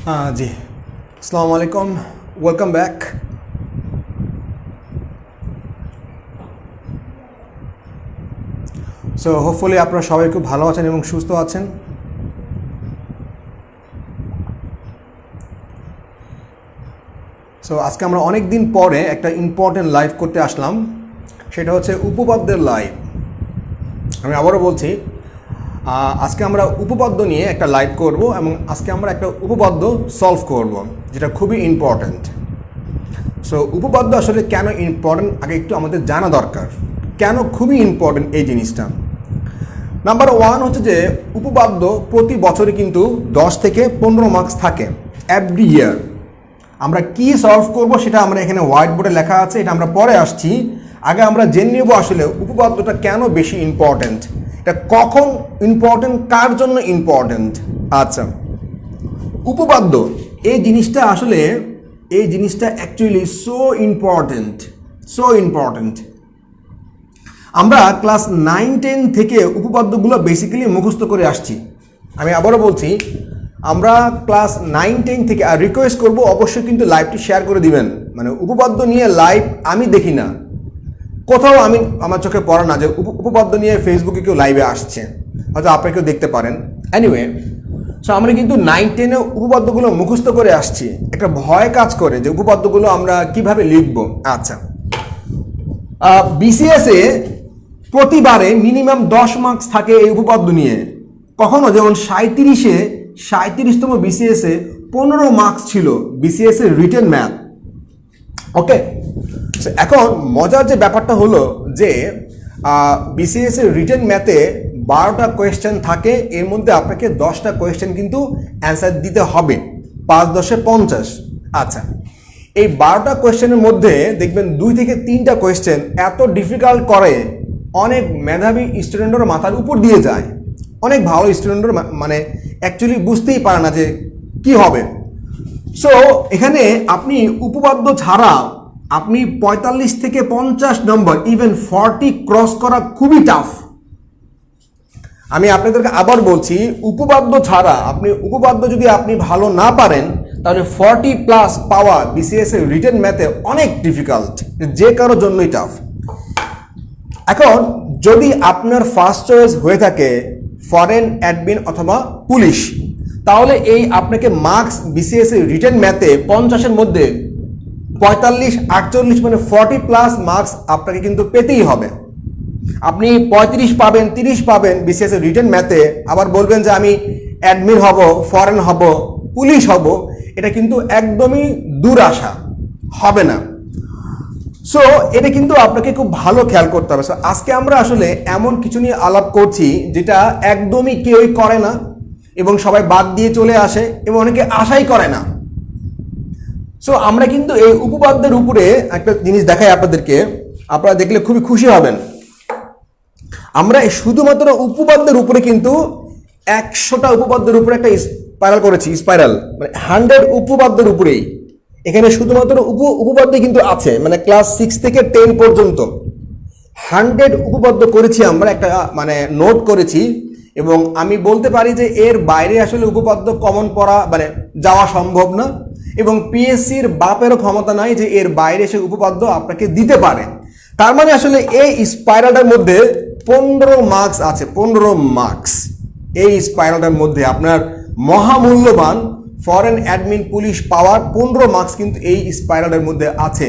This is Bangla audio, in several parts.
জি, আসসালামু আলাইকুম, ওয়েলকাম ব্যাক। সো হোপফুলি আপনারা সবাই খুব ভালো আছেন এবং সুস্থ আছেন। সো আজকে আমরা অনেক দিন পরে একটা ইম্পর্টেন্ট লাইভ করতে আসলাম, সেটা হচ্ছে উপপাদ্যের লাইভ। আমি আবারও বলছি, আজকে আমরা উপপাদ্য নিয়ে একটা লাইভ করব এবং আজকে আমরা একটা উপপাদ্য সলভ করব, যেটা খুবই ইম্পর্ট্যান্ট। সো উপপাদ্য আসলে কেন ইম্পর্ট্যান্ট আগে একটু আমাদের জানা দরকার, কেন খুবই ইম্পর্ট্যান্ট এই জিনিসটা। নাম্বার ওয়ান হচ্ছে যে উপপাদ্য প্রতি বছরে কিন্তু 10 থেকে 15 মার্কস থাকে এভরি ইয়ার। আমরা কি সলভ করব সেটা আমরা এখানে হোয়াইট বোর্ডে লেখা আছে, এটা আমরা পরে আসছি। আগে আমরা জেনে নেব আসলে উপপাদ্যটা কেন বেশি ইম্পর্ট্যান্ট, এটা কখন ইম্পর্ট্যান্ট, কার জন্য ইম্পর্ট্যান্ট। আচ্ছা, উপপাদ্য এই জিনিসটা আসলে অ্যাকচুয়ালি সো ইম্পর্ট্যান্ট। আমরা ক্লাস 9-10 থেকে উপপাদ্যগুলো বেসিক্যালি মুখস্থ করে আসছি। আমি আবারও বলছি, আমরা ক্লাস 9-10 থেকে, আর রিকোয়েস্ট করব অবশ্যই কিন্তু লাইভটি শেয়ার করে দিবেন। মানে উপপাদ্য নিয়ে লাইভ আমি দেখি না, কোথাও আমার চোখে পড়ে না যে উপপাদ্য নিয়ে ফেসবুকে কেউ লাইভে আসছে, হয়তো আপনারা কেউ দেখতে পারেন। এনিওয়ে, সো আমরা কিন্তু 9-10-এ উপপাদ্যগুলো মুখস্থ করে আসছি। একটা ভয় কাজ করে যে উপপাদ্যগুলো আমরা কিভাবে লিখব। আচ্ছা, বিসিএসে প্রতিবারে মিনিমাম 10 মার্কস থাকে এই উপপাদ্য নিয়ে। কখনো যেমন 37তম বিসিএসে 15 মার্কস ছিল বিসিএস এর রিটেন ম্যাথ। ওকে, এখন মজার যে ব্যাপারটা হলো যে বিসিএস এর রিটেন ম্যাথে 12টা কোয়েশ্চেন থাকে, এর মধ্যে আপনাকে 10টা কোয়েশ্চেন কিন্তু অ্যান্সার দিতে হবে, 5×10 = 50। আচ্ছা, এই 12টা কোয়েশ্চেনের মধ্যে দেখবেন 2 থেকে 3টা কোয়েশ্চেন এত ডিফিকাল্ট করে অনেক মেধাবী স্টুডেন্টের মাথার উপর দিয়ে যায়। অনেক ভালো স্টুডেন্টের মানে অ্যাকচুয়ালি বুঝতেই পারে না যে কি হবে। সো এখানে আপনি উপপাদ্য ছাড়া আপনি 45 থেকে 50 নম্বর, ইভেন 40 ক্রস করা খুবই টাফ। আমি আপনাদেরকে আবার বলছি, উপপাদ্য ছাড়া উপপাদ্য যদি আপনি ভালো না পারেন তাহলে 40+ পাওয়া বিসিএস এর রিটেন ম্যাথে অনেক ডিফিকাল্ট, যে কারোর জন্যই টাফ। এখন যদি আপনার ফার্স্ট চয়েস হয়ে থাকে ফরেন, অ্যাডমিন অথবা পুলিশ, তাহলে এই আপনাকে মার্কস বিসিএস এর রিটেন ম্যাথে 50-এর মধ্যে 45-48 মানে 40+ মার্কস আপনাকে কিন্তু পেতেই হবে। আপনি 35 পাবেন, 30 পাবেন বিসিএস এর রিটেন ম্যাথে, আবার বলবেন যে আমি অ্যাডমিন হব, ফরেন হব, পুলিশ হব, এটা কিন্তু একদমই দূর আশা, হবে না। সো এটা কিন্তু আপনাকে খুব ভালো খেয়াল করতে হবে। আজকে আমরা আসলে এমন কিছু নিয়ে আলাপ করছি যেটা একদমই কেউই করে না এবং সবাই বাদ দিয়ে চলে আসে এবং অনেকে আশাই করে না। সো আমরা কিন্তু এই উপপাদ্যের উপরে একটা জিনিস দেখাই আপনাদেরকে, আপনারা দেখলে খুবই খুশি হবেন। আমরা শুধুমাত্র উপপাদ্যের উপরে কিন্তু 100টা উপপাদ্যের উপরে একটা স্পাইরাল করেছি, স্পাইরাল মানে 100 উপপাদ্যের উপরেই। এখানে শুধুমাত্র উপপাদ্য কিন্তু আছে, মানে ক্লাস 6 থেকে 10 পর্যন্ত 100 উপপাদ্য করেছি আমরা, একটা মানে নোট করেছি। এবং আমি বলতে পারি যে এর বাইরে আসলে উপপাদ্য কমন পড়া মানে যাওয়া সম্ভব না, এবং পিএসসির বাপেরও ক্ষমতা নাই যে এর বাইরে সে উপপাদ্য আপনাকে দিতে পারে। তার মানে আসলে এই স্পাইরালটার মধ্যে 15 মার্কস আছে, 15 মার্কস। এই স্পাইরালটার মধ্যে আপনার মহামূল্যবান ফরেন, অ্যাডমিন, পুলিশ পাওয়ার 15 মার্কস কিন্তু এই স্পাইরালের মধ্যে আছে,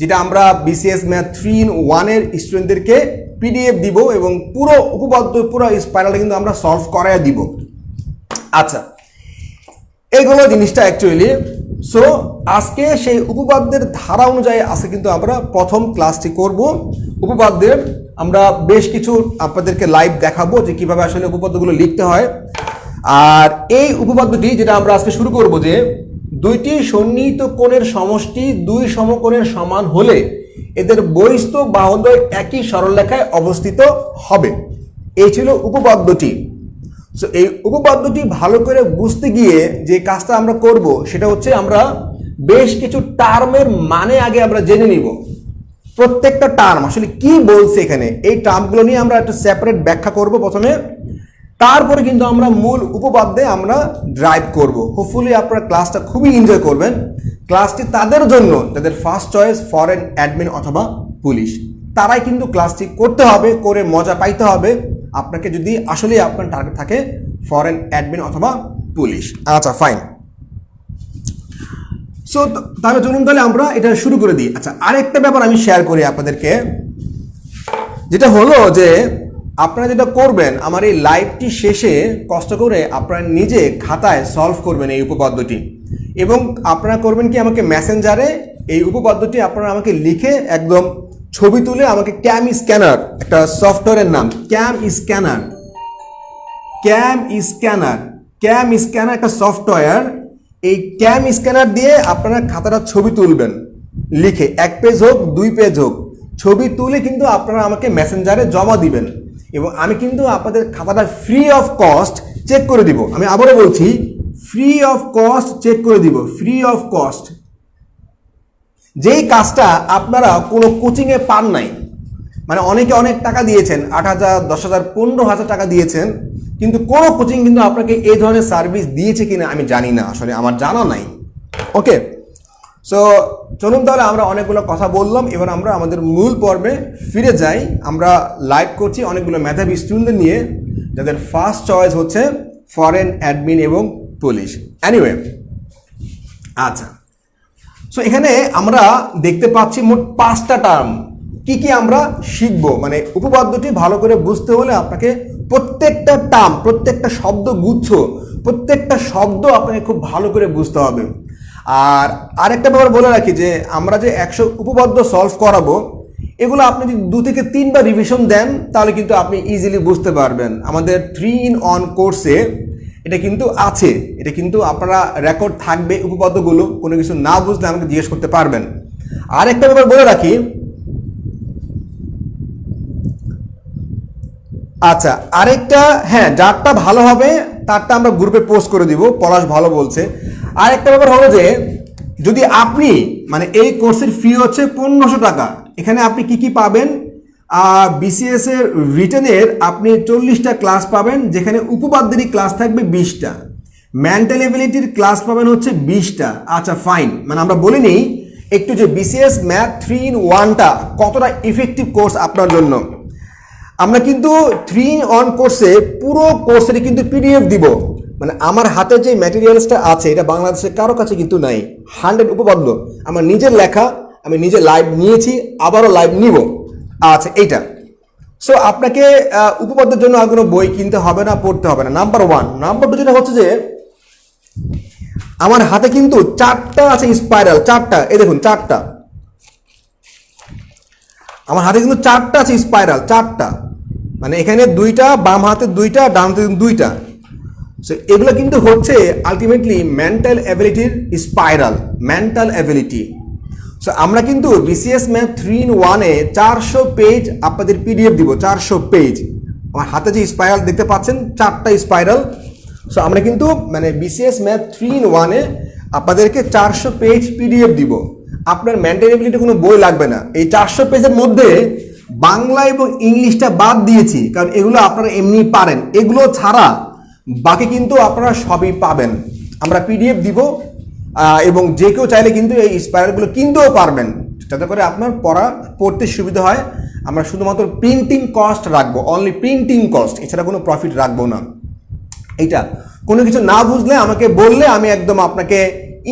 যেটা আমরা বিসিএস ম্যাথ 3-in-1 এর স্টুডেন্টদেরকে পিডিএফ দিব এবং পুরো উপপাদ্য, পুরো স্পাইরালটা কিন্তু আমরা সলভ করায় দিব। আচ্ছা, এইগুলো জিনিসটা অ্যাকচুয়ালি। সো আজকে সেই উপপাদ্যের ধারা অনুযায়ী আজকে কিন্তু আমরা প্রথম ক্লাসটি করব। উপপাদ্যের আমরা বেশ কিছু আপনাদেরকে লাইভ দেখাবো যে কিভাবে আসলে উপপাদ্যগুলো লিখতে হয়। আর এই উপপাদ্যটি যেটা আমরা আজকে শুরু করব যে দুইটি সন্নিহিত কোণের সমষ্টি 2 সমকোণের সমান হলে এদের বহিস্থ বাহুদ্বয় একই সরলরেখায় অবস্থিত হবে, এই ছিল উপপাদ্যটি। সো এই উপপাদ্যটি ভালো করে বুঝতে গিয়ে যে কাজটা আমরা করব সেটা হচ্ছে আমরা বেশ কিছু টার্মের মানে আগে আমরা জেনে নিব। প্রত্যেকটা টার্ম আসলে কি বলছে এখানে, এই টার্মগুলো নিয়ে আমরা একটা সেপারেট ব্যাখ্যা করব প্রথমে। তারপরে কিন্তু আমরা মূল উপপাদ্যে আমরা ড্রাইভ করব। হোপফুলি আপনারা ক্লাসটা খুবই এনজয় করবেন। ক্লাসটি তাদের জন্য যাদের ফার্স্ট চয়েস ফরেন অ্যাডমিন অথবা পুলিশ, তারাই কিন্তু ক্লাসটি করতে হবে, করে মজা পাইতে হবে আপনাকে, যদি আসলে আপনার টার্গেট থাকে ফরেন অ্যাডমিন অথবা পুলিশ। আচ্ছা ফাইন। সো তাহলে চলুন তাহলে আমরা এটা শুরু করে দিই। আচ্ছা, আরেকটা ব্যাপার আমি শেয়ার করি আপনাদেরকে, যেটা হলো যে আপনারা যেটা করবেন, আমার এই লাইভটি শেষে কষ্ট করে আপনারা নিজে খাতায় সলভ করবেন এই উপপাদ্যটি, এবং আপনারা করবেন কি, আমাকে মেসেঞ্জারে এই উপপাদ্যটি আপনারা আমাকে লিখে একদম ছবি তুলে আমাকে ক্যাম স্ক্যানার, একটা সফটওয়্যারের নাম ক্যাম স্ক্যানার একটা সফটওয়্যার, এই ক্যাম স্ক্যানার দিয়ে আপনারা খাতাটা ছবি তুলবেন লিখে, 1 পেজ হোক 2 পেজ হোক, ছবি তুলে কিন্তু আপনারা আমাকে মেসেঞ্জারে জমা দিবেন, এবং আমি কিন্তু আপনাদের খাতাটা ফ্রি অফ কস্ট চেক করে দিব। আমি আবারও বলছি, ফ্রি অফ কস্ট চেক করে দিব, ফ্রি অফ কস্ট। যেই কাজটা আপনারা কোনো কোচিংয়ে পান নাই, মানে অনেকে অনেক টাকা দিয়েছেন, 8,000, 10,000, 15,000 টাকা দিয়েছেন, কিন্তু কোনো কোচিং কিন্তু আপনাকে এই ধরনের সার্ভিস দিয়েছে কিনা আমি জানি না, আসলে আমার জানা নাই। ওকে, সো চলুন তাহলে আমরা অনেকগুলো কথা বললাম, এবার আমরা আমাদের মূল পর্বে ফিরে যাই। আমরা লাইভ করছি অনেকগুলো মেধাবী স্টুডেন্ট নিয়ে, যাদের ফার্স্ট চয়েস হচ্ছে ফরেন অ্যাডমিন এবং পুলিশ। এনিওয়ে, আচ্ছা, সো এখানে আমরা দেখতে পাচ্ছি মোট 5টা টার্ম। কি কি আমরা শিখব, মানে উপপাদ্যটি ভালো করে বুঝতে হলে আপনাকে প্রত্যেকটা টার্ম, প্রত্যেকটা শব্দ গুচ্ছ, প্রত্যেকটা শব্দ আপনাকে খুব ভালো করে বুঝতে হবে। আর আরেকটা ব্যাপার বলে রাখি যে আমরা যে 100 উপপাদ্য সলভ করাবো, এগুলো আপনি যদি 2 থেকে 3 বার রিভিশন দেন তাহলে কিন্তু আপনি ইজিলি বুঝতে পারবেন। আমাদের 3-in-1 কোর্সে এটা কিন্তু আছে, এটা কিন্তু আপনারা রেকর্ড থাকবে উপপাদ্যগুলো, কোনো কিছু না বুঝলে আমাকে জিজ্ঞেস করতে পারবেন। আর একটা ব্যাপার বলে রাখি, আচ্ছা আরেকটা, হ্যাঁ, যারটা ভালো হবে তারটা আমরা গ্রুপে পোস্ট করে দিব, পলাশ ভালো বলছে। আর একটা ব্যাপার হলো যে যদি আপনি, মানে এই কোর্সের ফি হচ্ছে 1500 টাকা, এখানে আপনি কি কি পাবেন, বিসিএস এর রিটেনের আপনি 40টা ক্লাস পাবেন, যেখানে উপপাদ্যেরই ক্লাস থাকবে 20টা, মেন্টাল এবিলিটির ক্লাস পাবেন হচ্ছে 20টা। আচ্ছা ফাইন, মানে আমরা বলে নিই একটু যে বিসিএস ম্যাথ 3-in-1টা কতটা ইফেক্টিভ কোর্স আপনার জন্য। আমরা কিন্তু 3-in-1 কোর্সে পুরো কোর্সেরই কিন্তু পিডিএফ দিব, মানে আমার হাতে যে ম্যাটেরিয়ালসটা আছে এটা বাংলাদেশের কারো কাছে কিন্তু নাই। 100 উপপাদ্য আমার নিজের লেখা, আমি নিজে লাইভ নিয়েছি, আবারও লাইভ নিব। আচ্ছা এইটা, সো আপনাকে উপপাদ্যের জন্য আর কোনো বই কিনতে হবে না, পড়তে হবে না, নাম্বার 1। নাম্বার 2 যেটা হচ্ছে যে আমার হাতে কিন্তু 4টা আছে স্পাইরাল, 4টা, এই দেখুন 4টা, আমার হাতে কিন্তু 4টা আছে স্পাইরাল, 4টা, মানে এখানে 2টা, বাম হাতে 2টা, ডান হাতে 2টা। সো এগুলো কিন্তু হচ্ছে আলটিমেটলি মেন্টাল অ্যাবিলিটির স্পাইরাল, মেন্টাল অ্যাবিলিটি। সো আমরা কিন্তু বিসিএস ম্যাথ 3-in-1-এ 400 পেজ আপনাদের পিডিএফ দিব, 400 পেজ। আমার হাতে যে স্পাইরাল দেখতে পাচ্ছেন 4টা স্পাইরাল। সো আমরা কিন্তু মানে বিসিএস ম্যাথ 3-in-1-এ আপনাদেরকে 400 পেজ পিডিএফ দিব। আপনার মেন্টাল অ্যাবিলিটি কোনো বই লাগবে না। এই 400 পেজের মধ্যে বাংলা এবং ইংলিশটা বাদ দিয়েছি, কারণ এগুলো আপনারা এমনি পারেন, এগুলো ছাড়া বাকি কিন্তু আপনারা সবই পাবেন। আমরা পিডিএফ দিব, এবং যে কেউ চাইলে কিন্তু এই স্পাইরালগুলো কিনতেও পারবেন, যাতে করে আপনার পড়তে সুবিধা হয়। আমরা শুধুমাত্র প্রিন্টিং কস্ট রাখবো, অনলি প্রিন্টিং কস্ট, এছাড়া কোনো প্রফিট রাখবো না। এইটা কোনো কিছু না বুঝলে আমাকে বললে আমি একদম আপনাকে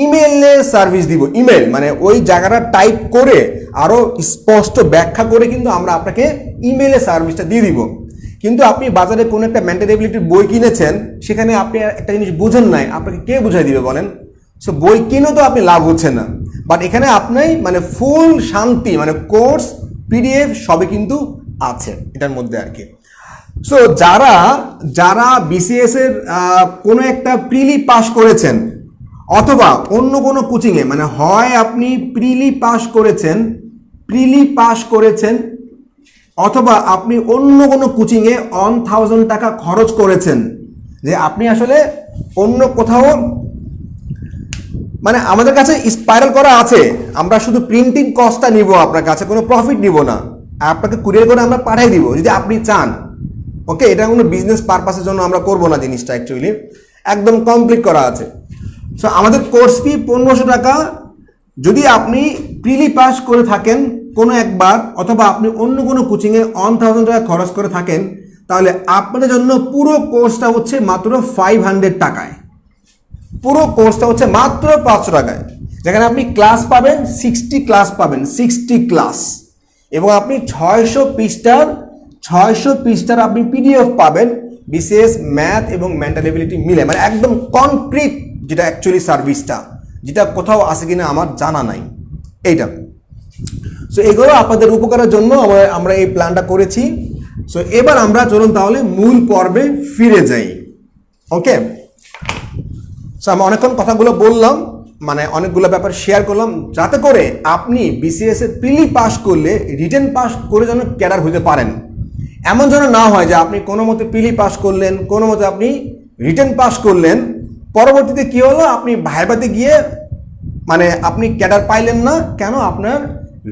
ইমেইলে সার্ভিস দিব। ইমেল মানে ওই জায়গাটা টাইপ করে আরও স্পষ্ট ব্যাখ্যা করে কিন্তু আমরা আপনাকে ইমেইলে সার্ভিসটা দিয়ে দিব। কিন্তু আপনি বাজারে কোনো একটা মেন্টাল এবিলিটির বই কিনেছেন, সেখানে আপনি একটা জিনিস বুঝেন নাই, আপনাকে কে বুঝাই দিবে বলেন? সো বই কিনেও তো আপনি লাভ হচ্ছে না, বাট এখানে আপনি মানে ফুল শান্তি, মানে কোর্স পিডিএফ সবই কিন্তু আছে এটার মধ্যে আর কি। সো যারা যারা বিসিএস এর কোনো একটা প্রিলি পাস করেছেন, অথবা অন্য কোনো কোচিংয়ে, মানে হয় আপনি প্রিলি পাস করেছেন, অথবা আপনি অন্য কোনো কোচিংয়ে 1000 টাকা খরচ করেছেন, যে আপনি আসলে অন্য কোথাও, মানে আমাদের কাছে স্পাইরাল করা আছে, আমরা শুধু প্রিন্টিং কস্টটা নিব, আপনার কাছে কোনো প্রফিট নিব না, আপনাকে কুরিয়ার করে আমরা পাঠিয়ে দিব যদি আপনি চান। ওকে, এটা কোনো বিজনেস পারপাসের জন্য আমরা করব না জিনিসটা, অ্যাকচুয়ালি একদম কমপ্লিট করা আছে। সো আমাদের কোর্স ফি 1500 টাকা। যদি আপনি প্রিলি পাস করে থাকেন কোনো একবার, অথবা আপনি অন্য কোনো কোচিংয়ে 1000 টাকা খরচ করে থাকেন, তাহলে আপনাদের জন্য পুরো কোর্সটা হচ্ছে মাত্র 500 টাকায়। পুরো কোর্সটা হচ্ছে মাত্র 500 টাকায়, যেখানে আপনি ক্লাস পাবেন 60 ক্লাস পাবেন, 60 ক্লাস, এবং আপনি 600 পৃষ্ঠার আপনি পিডিএফ পাবেন, বিশেষ ম্যাথ এবং মেন্টাল এবিলিটি মিলে, মানে একদম কনক্রিট, যেটা অ্যাকচুয়ালি সার্ভিসটা, যেটা কোথাও আছে কিনা আমার জানা নাই এইটা। সো এগুলো আপনাদের উপকারের জন্য আমরা এই প্ল্যানটা করেছি। সো এবার আমরা চলুন তাহলে মূল পর্বে ফিরে যাই। ওকে, সো আমি অনেকক্ষণ কথাগুলো বললাম, মানে অনেকগুলো ব্যাপার শেয়ার করলাম, যাতে করে আপনি বিসিএস এর প্রিলি পাস করলে রিটেন পাস করে যেন ক্যাডার হতে পারেন। এমন যেন না হয় যে আপনি কোনো মতে প্রিলি পাস করলেন, কোনো মতে আপনি রিটেন পাস করলেন, পরবর্তীতে কি হলো, আপনি ভাইভাতে গিয়ে মানে আপনি ক্যাডার পাইলেন না, কেন? আপনার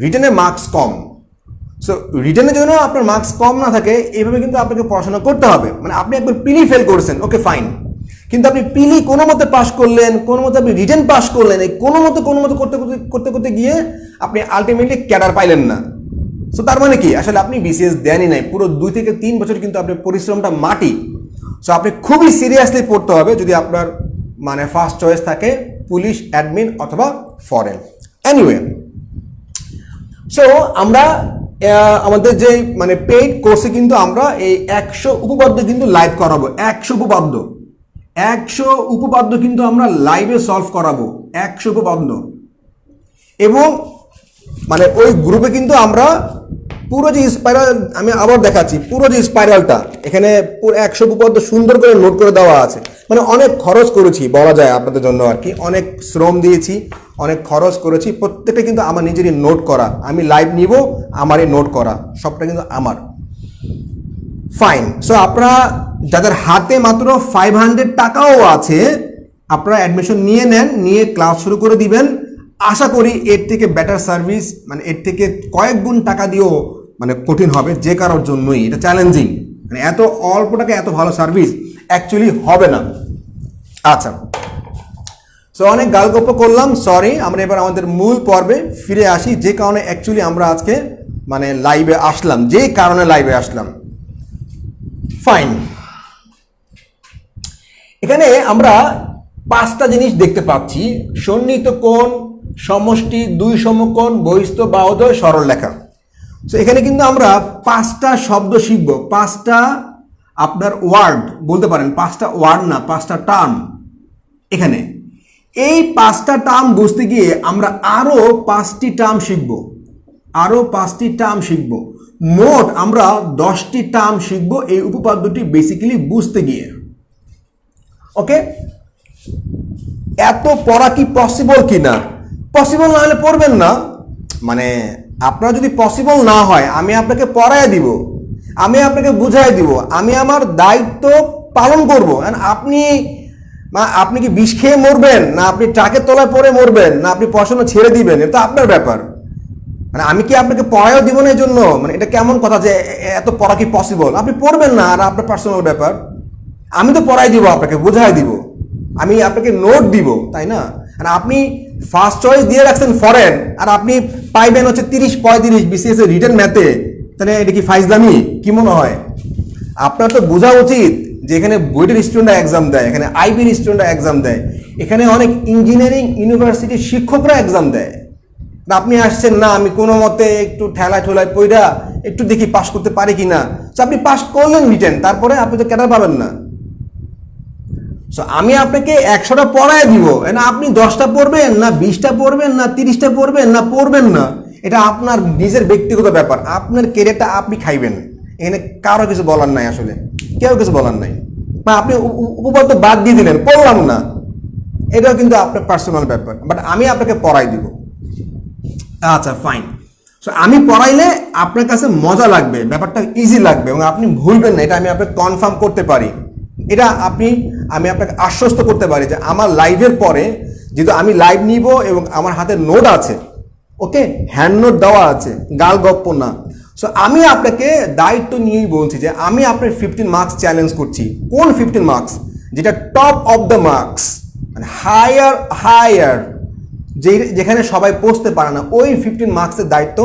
রিটেনে মার্কস কম। সো রিটেনের জন্য আপনার মার্কস কম না থাকে, এইভাবে কিন্তু আপনাকে পড়াশোনা করতে হবে। মানে আপনি একবার প্রিলি ফেল করেছেন, ওকে ফাইন, কিন্তু আপনি প্রিলি কোনো মতে পাস করলেন, কোনো মতে আপনি রিটেন পাস করলেন, এই কোনো মতে করতে করতে গিয়ে আপনি আলটিমেটলি ক্যাডার পাইলেন না। সো তার মানে কি, আসলে আপনি বিসিএস দেনই নাই, পুরো 2 থেকে 3 বছর কিন্তু আপনার পরিশ্রমটা মাটি। সো আপনি খুবই সিরিয়াসলি পড়তে হবে যদি আপনার মানে ফার্স্ট চয়েস থাকে পুলিশ, অ্যাডমিন অথবা ফরেন। এনিওয়ে, সো আমরা আমাদের যে মানে পেইড কোর্সে কিন্তু আমরা এই 100 উপপাদ্য কিন্তু লাইভ করাবো। 100 উপপাদ্য কিন্তু আমরা লাইভে সলভ করাবো, 100 উপপাদ্য। এবং মানে ওই গ্রুপে কিন্তু আমরা পুরো যে স্পাইরাল, আমি আবার দেখাচ্ছি, পুরো যে স্পাইরালটা এখানে পুরো 100 উপপাদ্য সুন্দর করে নোট করে দেওয়া আছে। মানে অনেক খরচ করেছি বলা যায় আপনাদের জন্য আর কি, অনেক শ্রম দিয়েছি, অনেক খরচ করেছি, প্রত্যেকটা কিন্তু আমার নিজেরই নোট করা। আমি লাইভ নিব, আমারই নোট করা, সবটা কিন্তু আমার। ফাইন। সো আপনারা যাদের হাতে মাত্র 500 টাকাও আছে, আপনারা অ্যাডমিশন নিয়ে নেন, নিয়ে ক্লাস শুরু করে দিবেন। আশা করি এর থেকে বেটার সার্ভিস, মানে এর থেকে কয়েক গুণ টাকা দিয়েও মানে কঠিন হবে, যে কারোর জন্যই এটা চ্যালেঞ্জিং। মানে এত অল্প টাকা এত ভালো সার্ভিস অ্যাকচুয়ালি হবে না। আচ্ছা, সো অনেক গালগপ্প করলাম, সরি। আমরা এবার আমাদের মূল পর্বে ফিরে আসি, যে কারণে অ্যাকচুয়ালি আমরা আজকে মানে লাইভে আসলাম, যে কারণে লাইভে আসলাম। ফাইন, এখানে আমরা 5টা জিনিস দেখতে পাচ্ছি: সন্নিহিত কোণ, সমষ্টি, 2 সমকোণ, বহিস্থ বাহুদ্বয়, সরলরেখা। সো এখানে কিন্তু আমরা 5টা শব্দ শিখব, 5টা আপনার ওয়ার্ড বলতে পারেন, 5টা ওয়ার্ড না, 5টা টার্ম। এখানে এই 5টা টার্ম বুঝতে গিয়ে আমরা আরো 5টি টার্ম শিখব, আরো 5টি টার্ম শিখব। মোট আমরা 10টি টার্ম শিখব এই উপপাদ্যটি বেসিক্যালি বুঝতে গিয়ে। ওকে, এত পড়া কি পসিবল কিনা? পসিবল না হলে পড়বেন না, মানে আপনার যদি পসিবল না হয় আমি আপনাকে পড়ায় দিব, আমি আপনাকে বুঝাই দিব, আমি আমার দায়িত্ব পালন করব। আপনি কি বিষ খেয়ে মরবেন, না আপনি ট্রাকের তলায় পড়ে মরবেন, না আপনি পড়াশোনা ছেড়ে দিবেন, এটা আপনার ব্যাপার। মানে আমি কি আপনাকে পড়ায়ও দিব না এই জন্য? মানে এটা কেমন কথা যে এত পড়া কি পসিবল? আপনি পড়বেন না, আর আপনার পার্সোনাল ব্যাপার। আমি তো পড়াই দিব, আপনাকে বুঝাই দিব, আমি আপনাকে নোট দিব, তাই না? আর আপনি ফার্স্ট চয়েস দিয়ে রাখছেন ফরেন, আর আপনি পাইবেন হচ্ছে 30-35 বিসিএস এর রিটেন ম্যাথে, তাহলে এটা কি ফাইজলামি? কি মনে হয়? আপনার তো বোঝা উচিত যে এখানে বুয়েটের স্টুডেন্টরা এক্সাম দেয়, এখানে আইবির স্টুডেন্টরা এক্সাম দেয়, এখানে অনেক ইঞ্জিনিয়ারিং ইউনিভার্সিটির শিক্ষকরা এক্সাম দেয়। আপনি আসছেন না, আমি কোনো মতে একটু ঠেলায় ঠোলায় পইরা একটু দেখি পাস করতে পারি কিনা। আপনি পাস করলেন রিটেন, তারপরে আপনি তো ক্যাডার পাবেন না। সো আমি আপনাকে 100টা পড়ায় দিব, না আপনি 10টা পড়বেন, না 20টা পড়বেন, না 30টা পড়বেন, না পড়বেন না, এটা আপনার নিজের ব্যক্তিগত ব্যাপার, আপনার কেরিয়ারটা আপনি খাইবেন। এখানে কারো কিছু বলার নাই, আসলে কেউ কিছু বলার নাই। বা আপনি উপপাদ্য বাদ দিয়ে দিলেন, পড়লাম না, এটাও কিন্তু আপনার পার্সোনাল ব্যাপার, বাট আমি আপনাকে পড়াই দিব। আচ্ছা ফাইন। সো আমি পড়াইলে আপনার কাছে মজা লাগবে, ব্যাপারটা ইজি লাগবে, এবং আপনি ভুলবেন না, এটা আমি আপনাকে কনফার্ম করতে পারি। এটা আমি আপনাকে আশ্বস্ত করতে পারি যে আমার লাইভের পরে, যেহেতু আমি লাইভ নিব এবং আমার হাতে নোট আছে, ওকে, হ্যান্ড নোট দেওয়া আছে, গাল গপ্প না, সো আমি আপনাকে দায়িত্ব নিয়েই বলছি যে আমি আপনার 15 মার্কস চ্যালেঞ্জ করছি। কোন 15 মার্কস? যেটা টপ অফ দ্য মার্কস, মানে হায়ার যেখানে সবাই পৌঁছতে পারে না, ওই 15 মার্কসের দায়িত্ব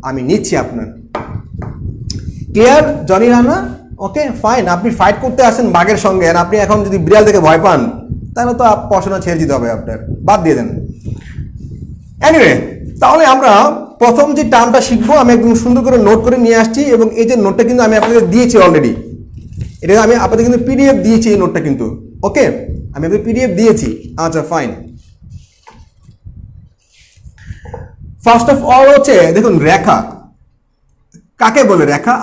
আমি নিচ্ছি আপনার। Clear Johnny Rana? Okay fine. আপনি ফাইট করতে আসেন বাঘের সঙ্গে, আর আপনি এখন যদি বিড়াল থেকে ভয় পান তাহলে তো পড়াশোনা ছেড়ে দিতে হবে আপনার, বাদ দিয়ে দেন। এনিওয়ে, তাহলে আমরা প্রথম যে টার্মটা শিখবো আমি একদম সুন্দর করে নোট করে নিয়ে আসছি, এবং এই যে নোটটা কিন্তু আমি আপনাদের দিয়েছি অলরেডি। এটা আমি আপনাদের কিন্তু পিডিএফ দিয়েছি এই নোটটা কিন্তু। ওকে, আমি আপনাদের পিডিএফ দিয়েছি। আচ্ছা ফাইন। ফার্স্ট অফ অল হচ্ছে দেখুন, রেখা কাকে বলে? রেখা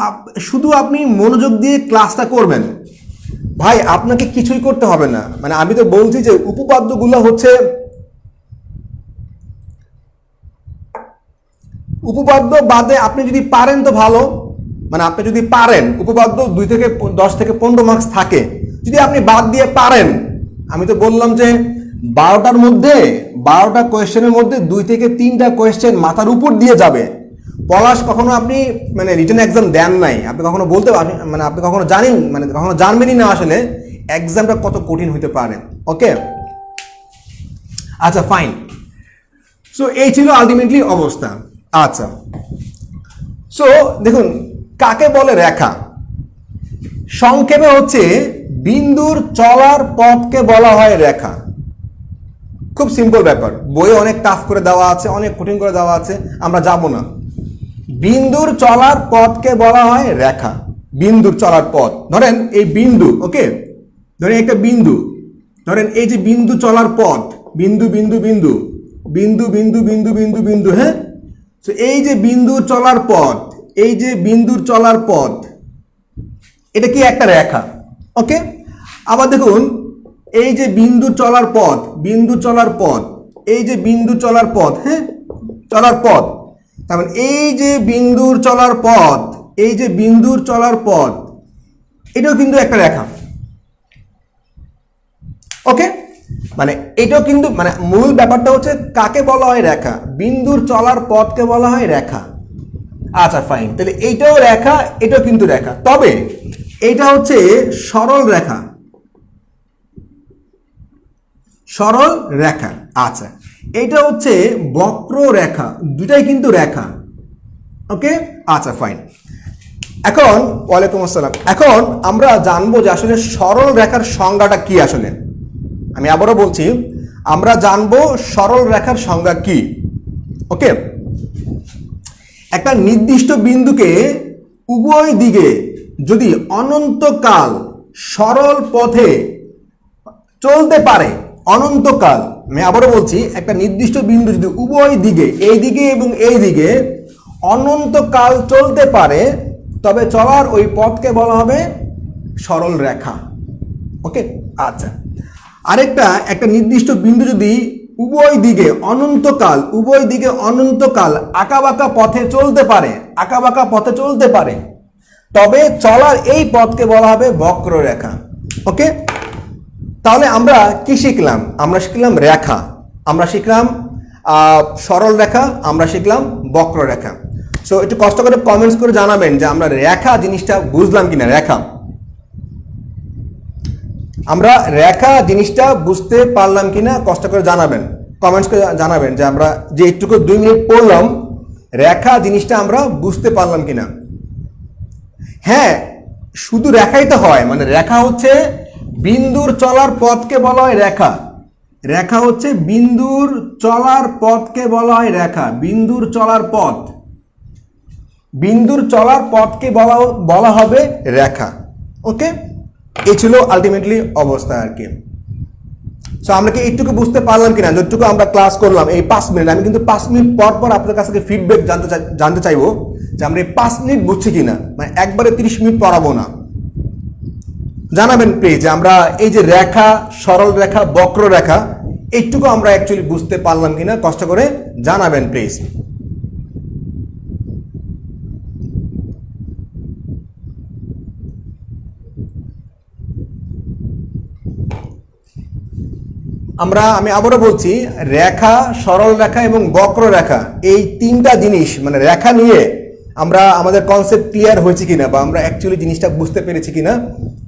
শুধু আপনি মনোযোগ দিয়ে ক্লাসটা করবেন ভাই, আপনাকে কিছুই করতে হবে না। মানে আমি তো বলছি যে উপপাদ্যগুলো হচ্ছে, উপপাদ্য বাদে আপনি যদি পারেন তো ভালো, মানে আপনি যদি পারেন, উপপাদ্য 2 থেকে 10 থেকে 15 মার্কস থাকে, যদি আপনি বাদ দিয়ে পারেন, আমি তো বললাম যে 12টার মধ্যে 12টা কোয়েশ্চেনের মধ্যে 2 থেকে 3টা কোয়েশ্চেন মাথার উপর দিয়ে যাবে। পলাশ কখনো আপনি মানে রিটেন এক্সাম দেন নাই, আপনি কখনো বলতে মানে আপনি কখনো জানেন, মানে কখনো জানবেনই না আসলে এক্সামটা কত কঠিন হতে পারে। ওকে আচ্ছা ফাইন। সো এই ছিল আলটিমেটলি অবস্থা। আচ্ছা, সো দেখুন কাকে বলে রেখা? সংক্ষেপে হচ্ছে বিন্দুর চলার পথকে বলা হয় রেখা। খুব সিম্পল ব্যাপার, বইয়ে অনেক টাফ করে দেওয়া আছে, অনেক কঠিন করে দেওয়া আছে, আমরা যাব না। বিন্দুর চলার পথকে বলা হয় রেখা। বিন্দুর চলার পথ, ধরেন এই বিন্দু, ওকে ধরেন একটা বিন্দু, ধরেন এই যে বিন্দু চলার পথ, বিন্দু বিন্দু বিন্দু বিন্দু বিন্দু বিন্দু বিন্দু বিন্দু, হ্যাঁ। তো এই যে বিন্দুর চলার পথ, এই যে বিন্দুর চলার পথ, এটা কি একটা রেখা? ওকে, আবার দেখুন এই যে বিন্দু চলার পথ, বিন্দু চলার পথ, এই যে বিন্দু চলার পথ, হ্যাঁ চলার পথ, তার মানে এই যে বিন্দুর চলার পথ, এই যে বিন্দুর চলার পথ, এটাও কিন্তু একটা রেখা। ওকে, মানে এটাও কিন্তু, মানে মূল ব্যাপারটা হচ্ছে কাকে বলা হয় রেখা? বিন্দুর চলার পথকে বলা হয় রেখা। আচ্ছা ফাইন, তাহলে এইটাও রেখা, এটাও কিন্তু রেখা, তবে এটা হচ্ছে সরল রেখা, সরল রেখা। আচ্ছা, এটা হচ্ছে বক্র রেখা, দুটাই কিন্তু রেখা। ওকে আচ্ছা ফাইন। এখন ওয়ালাইকুম আসসালাম। এখন আমরা জানবো যে আসলে সরল রেখার সংজ্ঞাটা কি। আসলে আমি আবারও বলছি, আমরা জানবো সরল রেখার সংজ্ঞা কি। ওকে, একটা নির্দিষ্ট বিন্দুকে উভয় দিকে যদি অনন্তকাল সরল পথে চলতে পারে, অনন্তকাল, আমি আবারও বলছি, একটা নির্দিষ্ট বিন্দু যদি উভয় দিকে, এই দিকে এবং এই দিকে অনন্তকাল চলতে পারে, তবে চলার ওই পথকে বলা হবে সরল রেখা। ওকে আচ্ছা, আরেকটা, একটা নির্দিষ্ট বিন্দু যদি উভয় দিকে অনন্তকাল, উভয় দিকে অনন্তকাল আঁকাবাঁকা পথে চলতে পারে, আঁকাবাঁকা পথে চলতে পারে, তবে চলার এই পথকে বলা হবে বক্ররেখা। ওকে, তাহলে আমরা কি শিখলাম? আমরা শিখলাম রেখা, আমরা শিখলাম সরল রেখা, আমরা শিখলাম বক্ররেখা। সো একটু কষ্ট করে কমেন্টস করে জানাবেন যে আমরা রেখা জিনিসটা বুঝলাম কিনা। রেখা, আমরা রেখা জিনিসটা বুঝতে পারলাম কিনা কষ্ট করে জানাবেন, কমেন্টস করে জানাবেন যে আমরা যে একটুকু 2 মিনিট পড়লাম, রেখা জিনিসটা আমরা বুঝতে পারলাম কিনা। হ্যাঁ, শুধু রেখাই তো হয়, মানে রেখা হচ্ছে বিন্দুর চলার পথকে বলা হয় রেখা। রেখা হচ্ছে বিন্দুর চলার পথকে বলা হয় রেখা। বিন্দুর চলার পথ, বিন্দুর চলার পথকে বলা হবে রেখা। ওকে, এই ছিল আলটিমেটলি অবস্থা আর কি। সো আমরা কি এইটুকু বুঝতে পারলাম কিনা? যতটুকু আমরা ক্লাস করলাম এই 5 মিনিট, আমি কিন্তু 5 মিনিট পর পর আপনাদের কাছ থেকে ফিডব্যাক জানতে চাইবো যে আমরা এই 5 মিনিট বুঝছি কিনা, মানে একবারে 30 মিনিট পড়াবো না। জানাবেন প্লিজ যে আমরা এই যে রেখা, সরল রেখা, বক্র রেখা, এইটুকু আমরা অ্যাকচুয়ালি বুঝতে পারলাম কিনা, কষ্ট করে জানাবেন প্লিজ। আমি আবারও বলছি, রেখা, সরল রেখা এবং বক্র রেখা, এই 3টা জিনিস, মানে রেখা নিয়ে আমরা আমাদের কনসেপ্ট ক্লিয়ার হয়েছে কিনা বা আমরা অ্যাকচুয়ালি জিনিসটা বুঝতে পেরেছি কিনা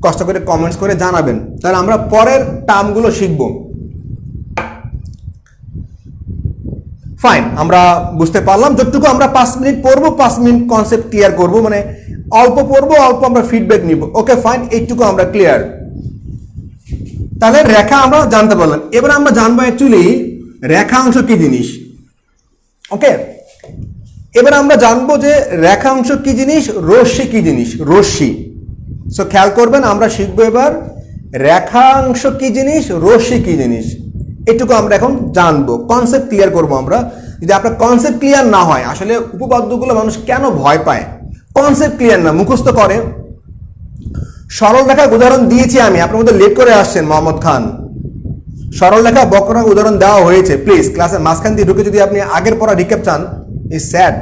কষ্ট করে কমেন্টস করে জানাবেন, তাহলে আমরা পরের টার্মগুলো শিখব। ফাইন, আমরা বুঝতে পারলাম যতটুকু আমরা 5 মিনিট পড়বো 5 মিনিট কনসেপ্ট ক্লিয়ার করব, মানে অল্প পড়বো অল্প আমরা ফিডব্যাক নিব। ওকে ফাইন, এইটুকু আমরা ক্লিয়ার। তাহলে রেখা আমরা জানতে পারলাম, এবার আমরা জানবো অ্যাকচুয়ালি রেখাংশ কি জিনিস। ওকে, এবার আমরা জানবো যে রেখাংশ কি জিনিস, রশ্মি কি জিনিস, রশ্মি। সো খেয়াল করবেন, আমরা শিখবো এবার রেখাংশ কি জিনিস, রশ্মি কি জিনিস, এটুকু আমরা এখন জানবো, কনসেপ্ট ক্লিয়ার করবো আমরা। যদি আপনার কনসেপ্ট ক্লিয়ার না হয়, আসলে উপপাদ্যগুলো মানুষ কেন ভয় পায়, কনসেপ্ট ক্লিয়ার না, মুখস্থ করে। সরল রেখার উদাহরণ দিয়েছি আমি, আপনার মধ্যে লেট করে আসছেন মোহাম্মদ খান। সরল রেখা বক্ররেখার উদাহরণ দেওয়া হয়েছে, প্লিজ ক্লাসের মাঝখান দিয়ে ঢুকে যদি আপনি আগের পড়া রিক্যাপ চান, ইজ স্যাড।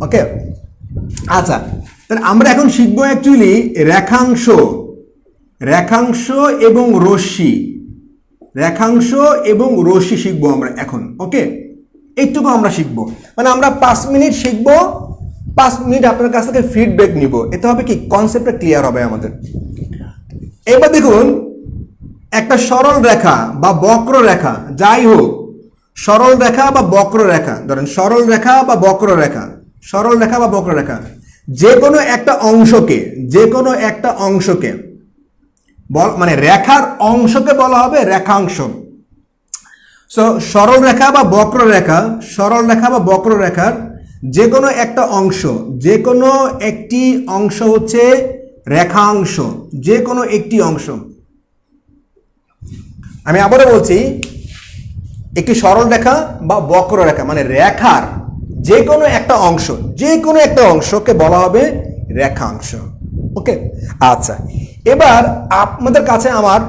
ওকে, আচ্ছা, তাহলে আমরা এখন শিখবো অ্যাকচুয়ালি রেখাংশ, রেখাংশ এবং রশ্মি, রেখাংশ এবং রশ্মি শিখবো আমরা এখন। ওকে, এইটুকু আমরা শিখবো, মানে আমরা 5 মিনিট শিখবো, 5 মিনিট আপনার কাছ থেকে ফিডব্যাক নিব, এতে হবে কি কনসেপ্টটা ক্লিয়ার হবে আমাদের। এবার দেখুন, একটা সরল রেখা বা বক্ররেখা, যাই হোক সরল রেখা বা বক্ররেখা, ধরেন সরল রেখা বা বক্ররেখা, সরল রেখা বা বক্ররেখা, যে কোনো একটা অংশকে, যে কোনো একটা অংশকে মানে রেখার অংশকে বলা হবে রেখাংশ। সো সরল রেখা বা বক্ররেখা, সরল রেখা বা বক্ররেখার যে কোনো একটা অংশ, যে কোনো একটি অংশ হচ্ছে রেখাংশ, যে কোনো একটি অংশ। আমি আবারও বলছি, একটি সরল রেখা বা বক্ররেখা মানে রেখার যে কোনো একটা অংশ, যে কোনো একটা অংশকে বলা হবে রেখাংশ। ওকে, আচ্ছা, এবার আপনাদের কাছে আমার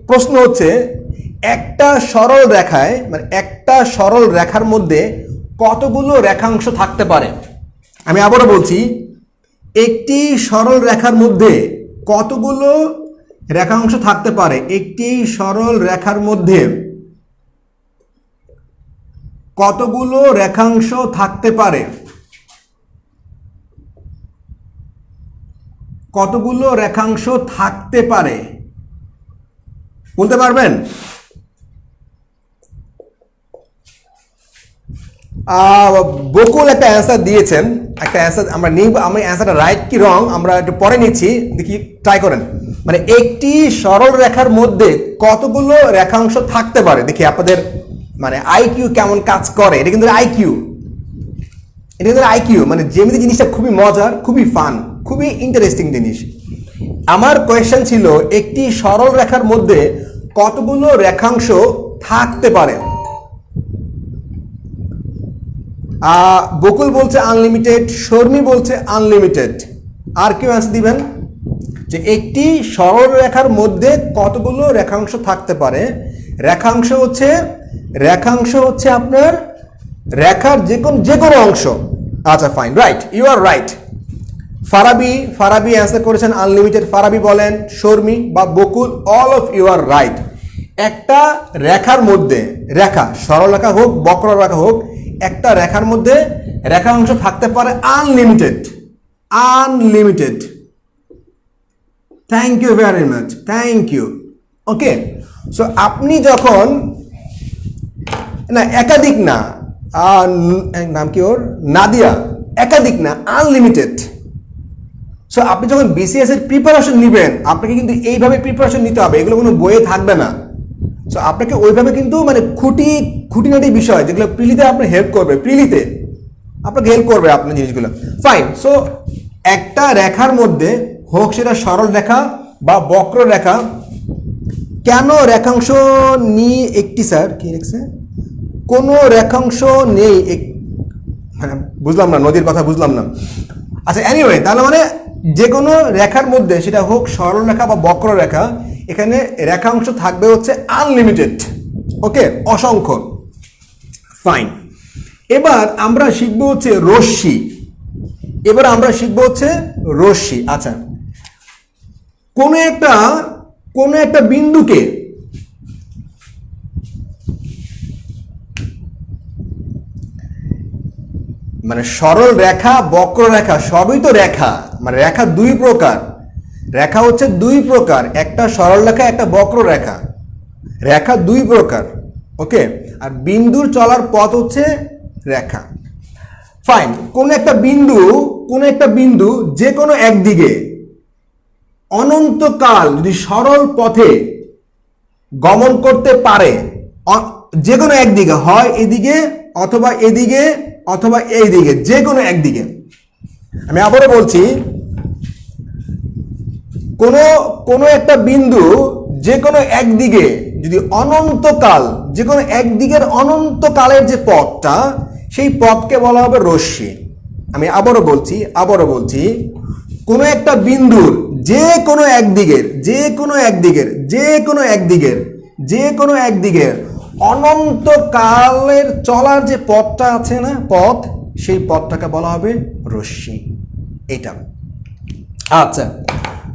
প্রশ্ন হচ্ছে, একটা সরল রেখায় মানে একটা সরল রেখার মধ্যে কতগুলো রেখাংশ থাকতে পারে? আমি আবারও বলছি, একটি সরল রেখার মধ্যে কতগুলো রেখাংশ থাকতে পারে? একটি সরল রেখার মধ্যে কতগুলো রেখাংশ থাকতে পারে? কতগুলো রেখাংশ থাকতে পারে বলতে পারবেন? বকুল একটা অ্যান্সার দিয়েছেন, একটা অ্যান্সার আমরা নিব, আমি অ্যান্সারটা রাইট কি রং আমরা একটু পরে নিচ্ছি, দেখি ট্রাই করেন। মানে একটি সরল রেখার মধ্যে কতগুলো রেখাংশ থাকতে পারে, দেখি আপনাদের মানে আইকিউ কেমন কাজ করে। এটা কিন্তু আইকিউ, এটা কিন্তু আইকিউ, মানে যেমনি জিনিসটা খুবই মজার, খুবই ফান, খুবই ইন্টারেস্টিং জিনিস। আমার কোয়েশ্চেন ছিল একটি সরল রেখার মধ্যে কতগুলো রেখাংশ থাকতে পারে। বকুল বলছে আনলিমিটেড, শর্মী বলছে আনলিমিটেড। আর কেউ অ্যান্সার দিবেন যে একটি সরল রেখার মধ্যে কতগুলো রেখাংশ থাকতে পারে? রেখাংশ হচ্ছে আপনার রেখার যে কোনো অংশ। আচ্ছা fine, right, you are right. Farabi answer করেছেন আনলিমিটেড। ফারাবি বলেন, শর্মী বা Bakul, all of you are right. একটা রেখার মধ্যে, রেখা সরল রেখা হোক বক্ররেখা হোক, একটা রেখার মধ্যে রেখাংশ থাকতে পারে unlimited, unlimited. Thank you very much, thank you. Okay, so আপনি যখন না একাধিক না, নাম কি ওর, নাদিয়া, একাধিক না আনলিমিটেড। সো আপনি যখন বিসিএস এর প্রিপারেশন নেবেন, আপনাকে কিন্তু এইভাবে প্রিপারেশন নিতে হবে, এগুলো কোনো বইয়ে থাকবে না। সো আপনাকে ওইভাবে কিন্তু মানে খুঁটিনাটি বিষয় যেগুলো প্রিলিতে আপনার হেল্প করবে, প্রিলিতে আপনাকে হেল্প করবে আপনার জিনিসগুলো। ফাইন, সো একটা রেখার মধ্যে হোক সেটা সরল রেখা বা বক্র রেখা, কেন রেখাংশ নিয়ে একটি, স্যার কি লিখছে, কোনো রেখাংশ নেই, মানে বুঝলাম না, নদীর কথা বুঝলাম না। আচ্ছা এনিওয়ে, তাহলে মানে যে কোনো রেখার মধ্যে সেটা হোক সরল রেখা বা বক্র রেখা, এখানে রেখাংশ থাকবে হচ্ছে আনলিমিটেড। ওকে, অসংখ্য। ফাইন, এবার আমরা শিখবো হচ্ছে রশ্মি। এবার আমরা শিখবো হচ্ছে রশ্মি। আচ্ছা, কোনো একটা বিন্দুকে মানে সরল রেখা বক্ররেখা সবই তো রেখা, মানে রেখা দুই প্রকার, রেখা হচ্ছে দুই প্রকার, একটা সরল রেখা একটা বক্ররেখা, রেখা দুই প্রকার। ওকে, আর বিন্দুর চলার পথ হচ্ছে রেখা। ফাইন, কোন একটা বিন্দু যে কোনো একদিকে অনন্তকাল যদি সরল পথে গমন করতে পারে, যে কোনো একদিকে, হয় এদিকে অথবা এদিকে অথবা এইদিকে, যে কোনো একদিকে। আমি আবারও বলছি, কোনো একটা বিন্দু যে কোনো একদিকে যদি অনন্তকাল, যে কোনো একদিকের অনন্তকালের যে পথটা, সেই পথকে বলা হবে রশ্মি। আমি আবারও বলছি কোনো একটা বিন্দুর যে কোনো একদিকের অনন্তকালের চলার যে পথটা আছে না, পথ, সেই পথটাকে বলা হবে রশ্মি। এটা আচ্ছা।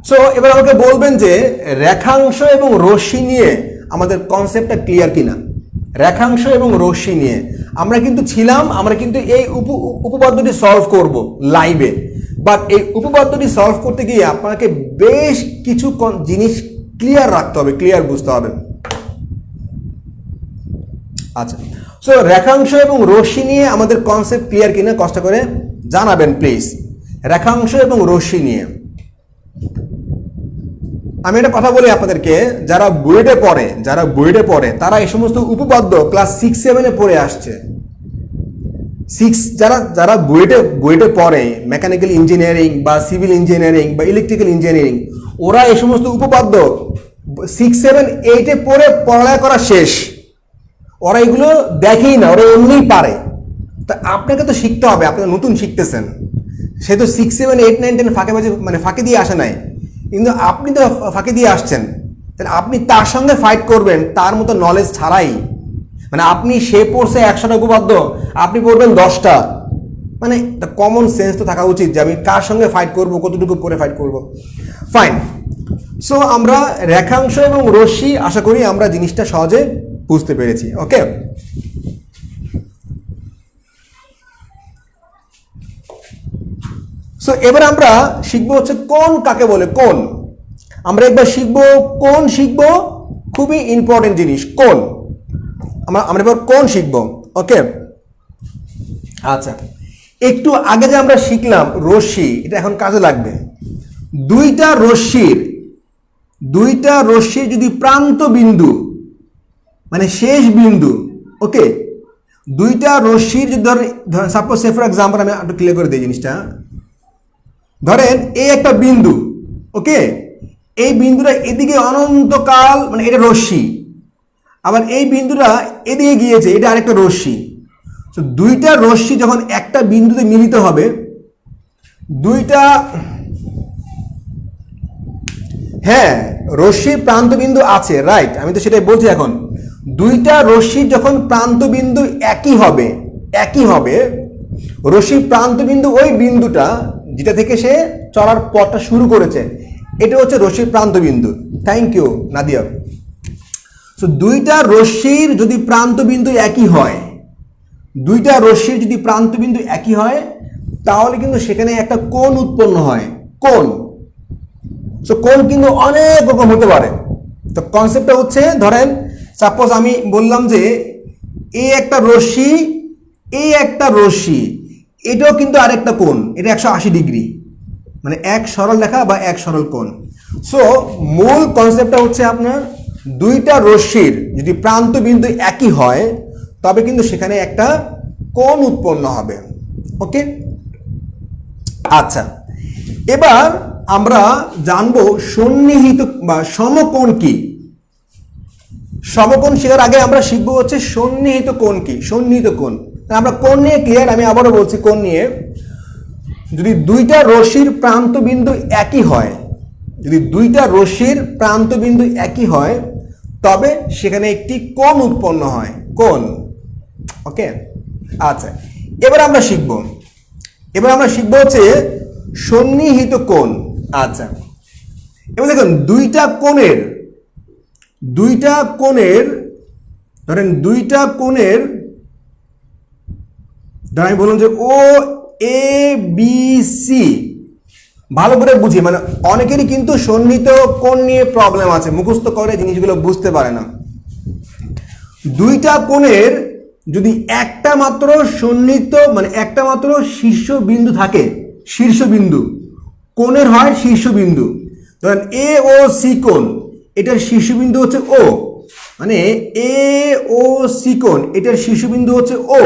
সো এবার আমাকে বলবেন যে রেখাংশ এবং রশ্মি নিয়ে আমাদের কনসেপ্টটা ক্লিয়ার কিনা। রেখাংশ এবং রশ্মি নিয়ে আমরা কিন্তু এই উপপাদ্যটি সলভ করব লাইভে, বাট এই উপপাদ্যটি সলভ করতে গিয়ে আপনাকে বেশ কিছু জিনিস ক্লিয়ার রাখতে হবে, ক্লিয়ার বুঝতে হবে। আচ্ছা, সো রেখাংশ এবং রশ্মি নিয়ে আমাদের কনসেপ্ট ক্লিয়ার কিনা কষ্ট করে জানাবেন প্লিজ। রেখাংশ এবং রশ্মি নিয়ে আমি একটা কথা বলি আপনাদেরকে, যারা বুয়েটে পড়ে তারা এই সমস্ত উপপাদ্য ক্লাস 6-7 পড়ে আসছে। যারা বুয়েটে পড়ে, মেকানিক্যাল ইঞ্জিনিয়ারিং বা সিভিল ইঞ্জিনিয়ারিং বা ইলেকট্রিক্যাল ইঞ্জিনিয়ারিং, ওরা এই সমস্ত উপপাদ্য 6-7-8 পড়ে পড়ালেখা করা শেষ, ওরা এগুলো দেখেই না, ওরা এমনিই পারে। তা আপনাকে তো শিখতে হবে, আপনি নতুন শিখতেছেন, সে তো 6-7-8-9-10 ফাঁকে দিয়ে আসে নাই, কিন্তু আপনি তো ফাঁকি দিয়ে আসছেন, তাহলে আপনি তার সঙ্গে ফাইট করবেন তার মতো নলেজ ছাড়াই। মানে আপনি সে পড়ছে 100টা উপপাদ্য, আপনি পড়বেন 10টা, মানে কমন সেন্স তো থাকা উচিত যে আমি কার সঙ্গে ফাইট করব, কতটুকু পরে ফাইট করব। ফাইন, সো আমরা রেখাংশ এবং রশ্মি আশা করি আমরা জিনিসটা সহজে বুঝতে পেরেছি। ওকে, সো এবার আমরা শিখবো হচ্ছে কোণ কাকে বলে। কোণ আমরা একবার শিখবো, খুবই ইম্পর্টেন্ট জিনিস কোণ। আমরা এবার কোণ শিখবো। ওকে, আচ্ছা, একটু আগে যে আমরা শিখলাম রশ্মি, এটা এখন কাজে লাগবে। দুইটা রশ্মির যদি প্রান্ত বিন্দু, মানে শেষ বিন্দু, ওকে, দুইটা রশ্মির যদি ধরেন সাপোজ সে ফর এক্সাম্পল, আমি একটু ক্লিয়ার করে দিই জিনিসটা। ধরেন এই একটা বিন্দু, ওকে, এই বিন্দুটা এদিকে অনন্তকাল, মানে এটা রশ্মি, আবার এই বিন্দুটা এদিকে গিয়েছে, এটা আরেকটা রশ্মি। তো দুইটা রশ্মি যখন একটা বিন্দুতে মিলিত হবে, হ্যাঁ রশ্মির প্রান্ত বিন্দু আছে, রাইট, আমি তো সেটাই বলছি। এখন দুইটা রশ্মির যখন প্রান্ত বিন্দু একই হবে, রশ্মির প্রান্ত বিন্দু ওই বিন্দুটা যেটা থেকে সে চলার পথটা শুরু করেছে, এটা হচ্ছে রশ্মির প্রান্ত বিন্দু। Thank you Nadia. সো দুইটা রশ্মির যদি প্রান্ত বিন্দু একই হয়, তাহলে কিন্তু সেখানে একটা কোণ উৎপন্ন হয়। কোণ, সো কোণ কিন্তু অনেক রকম হতে পারে। তো কনসেপ্টটা হচ্ছে, ধরেন সাপোজ আমি বললাম যে এই একটা রশ্মি, এটাও কিন্তু আরেকটা কোণ, এটা 180 ডিগ্রি, মানে এক সরল রেখা বা এক সরল কোণ। সো মূল কনসেপ্টটা হচ্ছে আপনার দুইটা রশ্মির যদি প্রান্ত বিন্দু একই হয়, তবে কিন্তু সেখানে একটা কোণ উৎপন্ন হবে। ওকে, আচ্ছা, এবার আমরা জানবো সন্নিহিত বা সমকোণ কি। সমকোণ শেখার আগে আমরা শিখবো হচ্ছে সন্নিহিত কোণ কি। সন্নিহিত কোণ আমরা কোণ নিয়ে ক্লিয়ার, আমি আবারও বলছি কোণ নিয়ে। যদি দুইটা রশ্মির প্রান্ত বিন্দু একই হয়, তবে সেখানে একটি কোণ উৎপন্ন হয়, কোণ। ওকে, আচ্ছা, এবার আমরা শিখবো হচ্ছে সন্নিহিত কোণ। আচ্ছা, এবার দেখুন দুইটা কোণের ধর আমি বললাম যে ও এ বি সি, ভালো করে বুঝি, মানে অনেকেরই কিন্তু সন্নিহিত কোণ নিয়ে প্রবলেম আছে, মুখস্থ করে জিনিসগুলো বুঝতে পারে না। দুইটা কোণের যদি একটা মাত্র সন্নিহিত মানে একটা মাত্র শীর্ষবিন্দু থাকে, শীর্ষবিন্দু কোণের হয় শীর্ষবিন্দু, ধরেন এ ও সি কোণ, এটার শীর্ষবিন্দু হচ্ছে ও, মানে এ ও সি কোণ এটার শীর্ষবিন্দু হচ্ছে ও।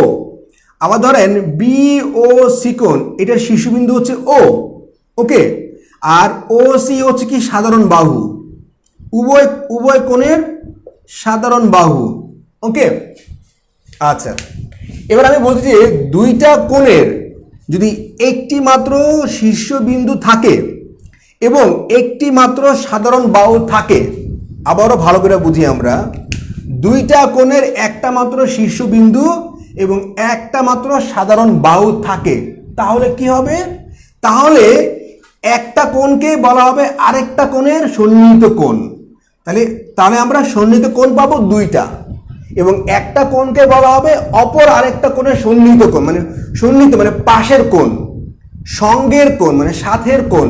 আবার ধরেন বি ও সি কোণ, এটার শীর্ষবিন্দু হচ্ছে ও, ওকে। আর ও সি হচ্ছে কি সাধারণ বাহু, উভয় উভয় কোণের সাধারণ বাহু, ওকে। আচ্ছা, এবার আমি বলছি যে দুইটা কোণের যদি একটি মাত্র শীর্ষবিন্দু থাকে এবং একটি মাত্র সাধারণ বাহু থাকে, আবারও ভালো করে বুঝি আমরা, দুইটা কোণের একটা মাত্র শীর্ষবিন্দু এবং একটা মাত্র সাধারণ বাহু থাকে, তাহলে কি হবে? তাহলে একটা কোণকে বলা হবে আরেকটা কোণের সন্নিহিত কোণ। তাহলে আমরা সন্নিহিত কোণ পাবো দুইটা, এবং একটা কোণকে বলা হবে অপর আরেকটা কোণের সন্নিহিত কোণ, মানে সন্নিহিত মানে পাশের কোণ, সঙ্গের কোণ মানে সাথের কোণ।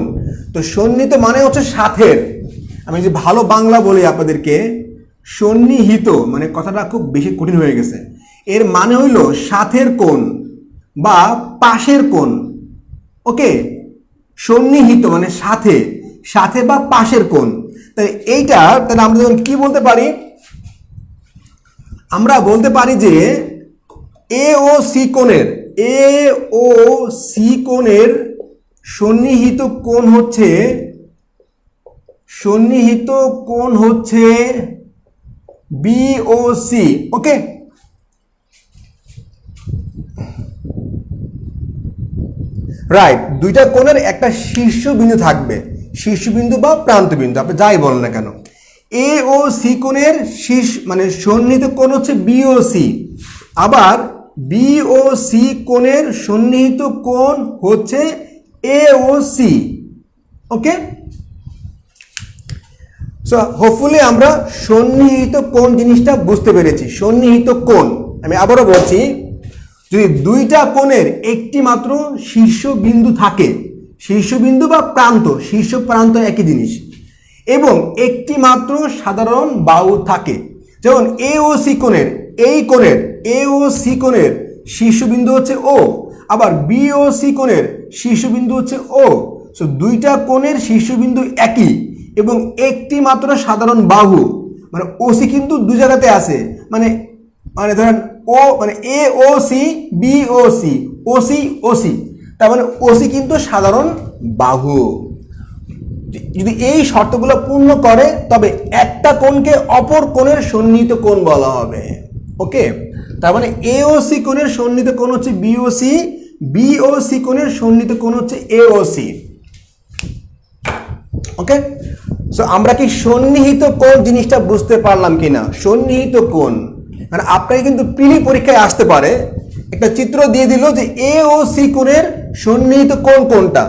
তো সন্নিহিত মানে হচ্ছে সাথের। আমি যে ভালো বাংলা বলি আপনাদেরকে, সন্নিহিত মানে কথাটা খুব বেশি কঠিন হয়ে গেছে, এর মানে হইল সাথের কোণ বা পাশের কোণ, ওকে। সন্নিহিত মানে সাথে, সাথে বা পাশের কোণ। তাই এইটা তাহলে আমরা যখন কি বলতে পারি, আমরা বলতে পারি যে এ ও সি কোণের, এ ও সি কোণের সন্নিহিত কোণ হচ্ছে, সন্নিহিত কোণ হচ্ছে বি ও সি, ওকে। রাইট, দুইটা কোণের একটা শীর্ষবিন্দু থাকবে, শীর্ষবিন্দু বা প্রান্তবিন্দু আপনি যাই বলেন না কেন। এ ও সি কোণের শীর্ষ মানে সন্নিহিত কোণ হচ্ছে বি ও সি, আবার বি ও সি কোণের সন্নিহিত কোণ হচ্ছে এ ও সি, ওকে। সো হোপফুলি আমরা সন্নিহিত কোণ জিনিসটা বুঝতে পেরেছি। সন্নিহিত কোণ আমি আবারও বলছি, যদি দুইটা কোণের একটি মাত্র শীর্ষবিন্দু থাকে, শীর্ষবিন্দু বা প্রান্ত, শীর্ষ প্রান্ত একই জিনিস, এবং একটি মাত্র সাধারণ বাহু থাকে, যেমন এ ও সি কোণের, এই কোণের এ ও সি কোণের শীর্ষবিন্দু হচ্ছে ও, আবার বি ও সি কোণের শীর্ষবিন্দু হচ্ছে ও। সো দুইটা কোণের শীর্ষবিন্দু একই এবং একটি মাত্র সাধারণ বাহু, মানে ও সি কিন্তু দুই জায়গাতে আছে, মানে মানে ধরেন ও মানে এ ও সি বি ও সি, ও সি ও সি, তার মানে ও সি কিন্তু সাধারণ বাহু। যদি এই শর্তগুলো পূর্ণ করে তবে একটা কোণকে অপর কোণের সন্নিহিত কোণ বলা হবে, ওকে। তার মানে এ ও সি কোণের সন্নিহিত কোণ হচ্ছে বি ও সি, বি ও সি কোণের সন্নিহিত কোণ হচ্ছে এ ও সি, ওকে। সো আমরা কি সন্নিহিত কোণ জিনিসটা বুঝতে পারলাম কিনা? সন্নিহিত কোণ মানে আপনাকে কিন্তু প্রিলি পরীক্ষায় আসতে পারে, একটা চিত্র দিয়ে দিল যে এ ও সি কোণের সন্নিহিত কোণ কোনটা,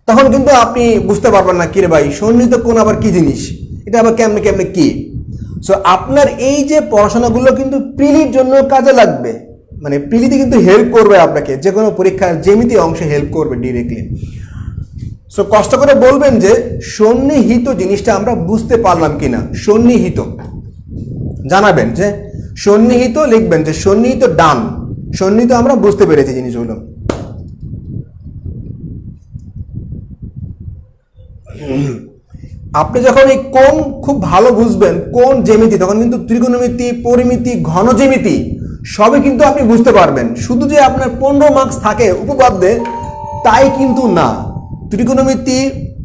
তখন কিন্তু আপনি বুঝতে পারবেন না কিরে ভাই সন্নিহিত কোণ আবার কি জিনিস, এটা আবার কেমনে কেমনে কি। সো আপনার এই যে পড়াশোনাগুলো কিন্তু প্রিলির জন্য কাজে লাগবে, মানে প্রিলিতে কিন্তু হেল্প করবে আপনাকে, যে কোনো পরীক্ষার জ্যামিতি অংশে হেল্প করবে ডিরেক্টলি। সো কষ্ট করে বলবেন যে সন্নিহিত জিনিসটা আমরা বুঝতে পারলাম কিনা। সন্নিহিত জানাবেন, যে সন্নিহিত লিখবেন যে সন্নিহিত ডান, সন্নিহিত আমরা বুঝতে পেরেছি জিনিসগুলো। আপনি যখন এই কোণ খুব ভালো বুঝবেন, কোণ জ্যামিতি, তখন কিন্তু ত্রিকোণমিতি, পরিমিতি, ঘন জ্যামিতি সবই কিন্তু আপনি বুঝতে পারবেন। শুধু যে আপনার 15 মার্কস থাকে উপপাদ্যে তাই কিন্তু না, ত্রিকোণমিতি,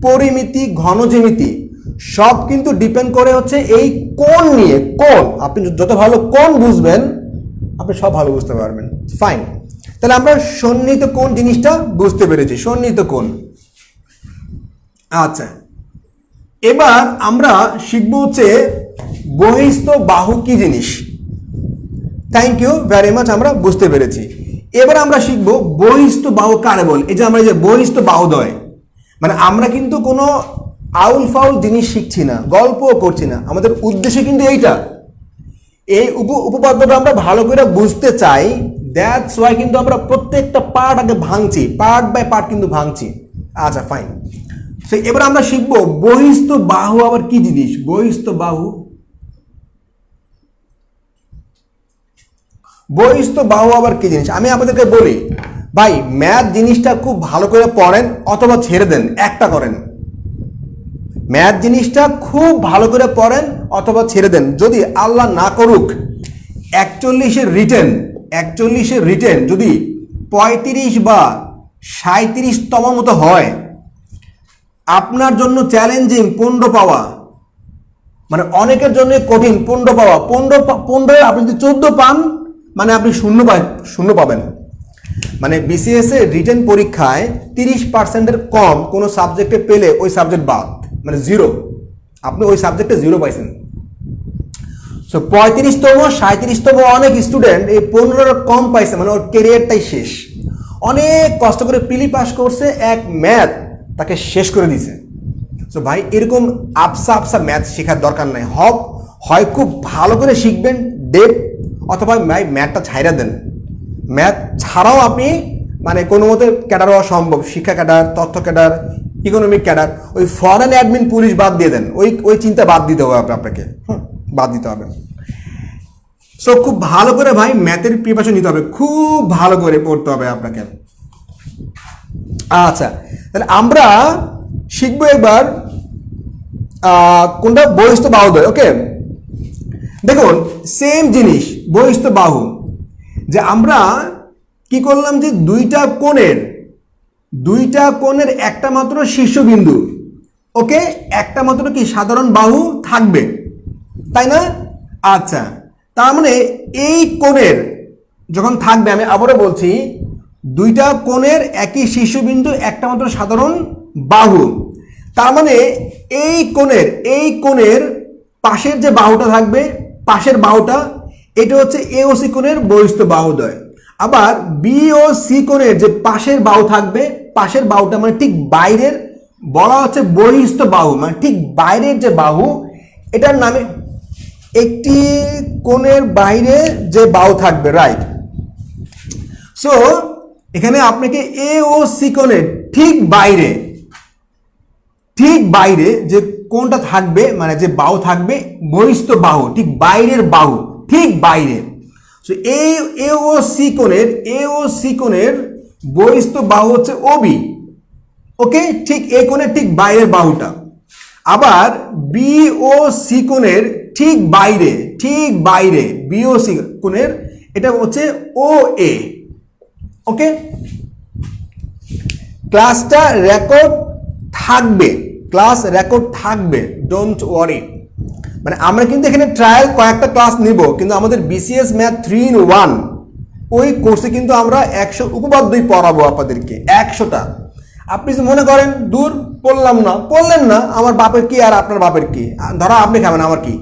পরিমিতি, ঘন জ্যামিতি সব কিন্তু ডিপেন্ড করে হচ্ছে এই কোণ নিয়ে। কোণ আপনি যত ভালো কোণ বুঝবেন আপনি সব ভালো বুঝতে পারবেন। ফাইন, তাহলে আমরা সন্নিহিত কোণ জিনিসটা বুঝতে পেরেছি, সন্নিহিত কোণ। আচ্ছা, এবার আমরা শিখবো হচ্ছে বহিস্থ বাহু কি জিনিস। থ্যাংক ইউ ভেরি মাচ, আমরা বুঝতে পেরেছি। এবার আমরা শিখবো বহিস্থ বাহু কারে বলে। এই যে আমরা যে বহিস্থ বাহুদ্বয়, মানে আমরা কিন্তু কোনো আউল ফাউল জিনিস শিখছি না, গল্পও করছি না, আমাদের উদ্দেশ্য কিন্তু এইটা, এই উপপাদ্যটা আমরা ভালো করে বুঝতে চাই, দ্যাটস ওয়াই কিন্তু আমরা প্রত্যেকটা পার্ট আগে ভাঙছি, পার্ট বাই পার্ট কিন্তু ভাঙছি। আচ্ছা ফাইন। সো এবার আমরা শিখবো বহিস্থ বাহু আবার কি জিনিস। বহিস্থ বাহু, বহিস্থ বাহু আবার কি জিনিস আমি আপনাদেরকে বলি। ভাই ম্যাথ জিনিসটা খুব ভালো করে পড়েন অথবা ছেড়ে দেন, একটা করেন। ম্যাথ জিনিসটা খুব ভালো করে পড়েন অথবা ছেড়ে দেন। যদি আল্লাহ না করুক 41-এর রিটেন যদি 35 বা 37তম মতো হয়, আপনার জন্য চ্যালেঞ্জিং 15 পাওয়া, মানে অনেকের জন্য কঠিন 15 পাওয়া। 15 আপনি যদি 14 পান মানে আপনি শূন্য পাবেন। মানে বিসিএস এর রিটেন পরীক্ষায় 30%-এর কম কোনো সাবজেক্টে পেলে ওই সাবজেক্ট বাদ, মানে 0। আপনি ওই সাবজেক্টে 0 পাইছেন। সো 35তম 37তম অনেক স্টুডেন্ট এই 15-এর কম পাইছে, মানে ওর কেরিয়ারটাই শেষ। অনেক কষ্ট করে প্রিলি পাস করছে, এক ম্যাথ তাকে শেষ করে দিয়েছে। সো ভাই এরকম আবসা ম্যাথ শেখার দরকার নাই। হয় খুব ভালো করে শিখবেন ডেপ, অথবা ম্যাথটা ছাইরা দেন। ম্যাথ ছাড়াও আপনি মানে কোনো মতে ক্যাডার হওয়া সম্ভব, শিক্ষা ক্যাডার, তথ্য ক্যাডার, ইকোনমিক ক্যাডার। ওই ফরেন অ্যাডমিন পুলিশ বাদ দিয়ে দেন, ওই চিন্তা বাদ দিতে হবে আপনাকে, বাদ দিতে হবে। সো খুব ভালো করে ভাই ম্যাথের প্রিপারেশন নিতে হবে, খুব ভালো করে পড়তে হবে আপনাকে। আচ্ছা তাহলে আমরা শিখবো এবার কোনটা, বহিস্থ বাহুদ্বয়। ওকে দেখুন সেম জিনিস বহিস্থ বাহু, যে আমরা কি করলাম যে দুইটা কোণের একটা মাত্র শীর্ষবিন্দু, ওকে একটা মাত্র কি সাধারণ বাহু থাকবে, তাই না? আচ্ছা তার মানে এই কোণের যখন থাকবে, আমি আবারও বলছি, দুইটা কোণের একই শীর্ষবিন্দু একটা মাত্র সাধারণ বাহু, তার মানে এই কোণের পাশের যে বাহুটা থাকবে, পাশের বাহুটা, এটা হচ্ছে এ ও সি কোণের বহিস্থ বাহুদ্বয়। আবার বি ও সি কোণের যে পাশের বাহু থাকবে, পাশের বাহুটা মানে ঠিক বাইরের, বলা হচ্ছে বহিস্থ বাহু, মানে ঠিক বাইরের যে বাহু, এটার নামে একটি কোণের বাইরে যে বাহু থাকবে, রাইট। সো এখানে আপনাকে এ ও সি কোণের ঠিক বাইরে যে কোণটা থাকবে, মানে যে বাহু থাকবে বহিস্থ বাহু, ঠিক বাইরের বাহু, ঠিক বাইরে। সো এ ও সি কোণের বহিস্থ বাহু হচ্ছে ওবি, ওকে ঠিক এই কোণের ঠিক বাইরের বাহুটা। আবার বি ও সি কোণের ঠিক বাইরে বি ও সি কোণের এটা হচ্ছে ও এ, ওকে। ক্লাস রেকর্ড থাকবে, ডোন্ট ওয়ারি। মানে আমরা কিন্তু এখানে ট্রায়াল কয়েকটা ক্লাস নিব, কিন্তু আমাদের বিসিএস ম্যাথ 3-in-1 ওই কোর্সে কিন্তু আমরা 100 উপপাদ্যই পড়াবো আপনাদেরকে, 100টা। আপনি যদি মনে করেন দূর পড়লেন না, আমার বাপের কি আর আপনার বাপের কি, ধরা আপনি খাবেন, আমার কি,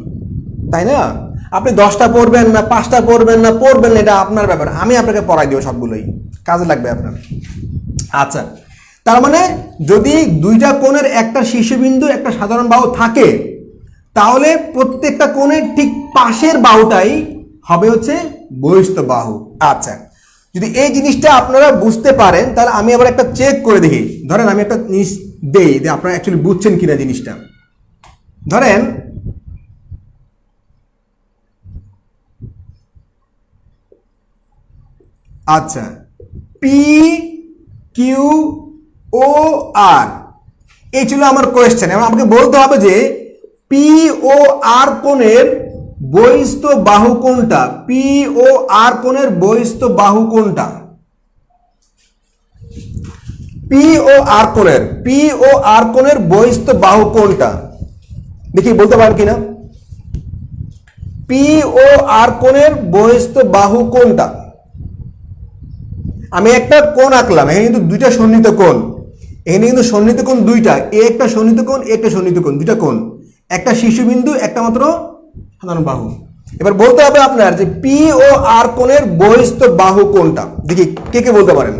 তাই না? আপনি 10টা পড়বেন না, 5টা পড়বেন না, এটা আপনার ব্যাপার। আমি আপনাকে পড়াই দেবো, সবগুলোই কাজে লাগবে আপনার। আচ্ছা তার মানে যদি দুইটা কোণের একটা শীর্ষবিন্দু একটা সাধারণ বাহু থাকে, তাহলে প্রত্যেকটা কোণের ঠিক পাশের বাহুটাই হবে হচ্ছে বহিস্থ বাহু। আচ্ছা যদি এই জিনিসটা আপনারা বুঝতে পারেন, তাহলে আমি আবার একটা চেক করে দেখি। ধরেন আমি একটা জিনিস দেই যে আপনারা অ্যাকচুয়ালি বুঝছেন কিনা জিনিসটা। ধরেন আচ্ছা পি কিউ ও আর, এই ছিল আমার কোয়েশ্চেন। এবং আমাকে বলতে হবে যে পি ও আর কোণের বহিস্থ বাহু কোনটা, পি ও আর কোণের বহিস্থ বাহু কোনটা, পি ও আর কোণের বহিস্থ বাহু কোনটা, দেখি বলতে পারেন কিনা। পি ও আর কোণের বহিস্থ বাহু কোনটা? আমি একটা কোণ আঁকলাম, এখানে কিন্তু দুইটা সন্নিহিত কোণ, এখানে কিন্তু সন্নিহিত কোণ দুইটা, একটা সন্নিহিত কোণ, একটা সন্নিহিত কোণ, দুইটা কোণ, একটা শীর্ষবিন্দু, একটা মাত্র সাধারণ বাহু। এবার বলতে হবে আপনার যে পি ও আর কোণের বহিস্থ বাহু কোনটা, দেখি কে বলতে পারেন।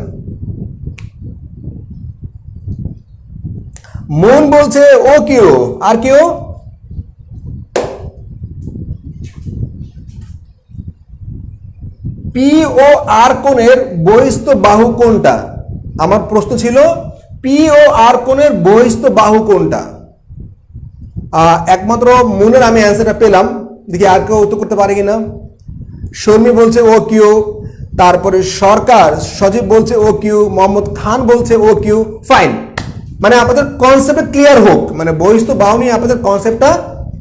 মন বলছে ও কেউ, আর কেউ? পি ও আর কোণের বহিস্থ বাহু কোনটা? আমার প্রশ্ন ছিল পি ও আর কোণের বহিস্থ বাহু কোনটা? একমাত্র মনের আমি অ্যান্সারটা পেলাম, দেখি আর কেউ উত্তর করতে পারে কিনা। শর্মী বলছে ও কিউ, তারপরে সরকার সজীব বলছে ও কিউ, মোহাম্মদ খান বলছে ও কিউ। ফাইন, মানে আপনাদের কনসেপ্ট ক্লিয়ার হোক, মানে বহিস্থ বাহু নিয়ে আপনাদের কনসেপ্টটা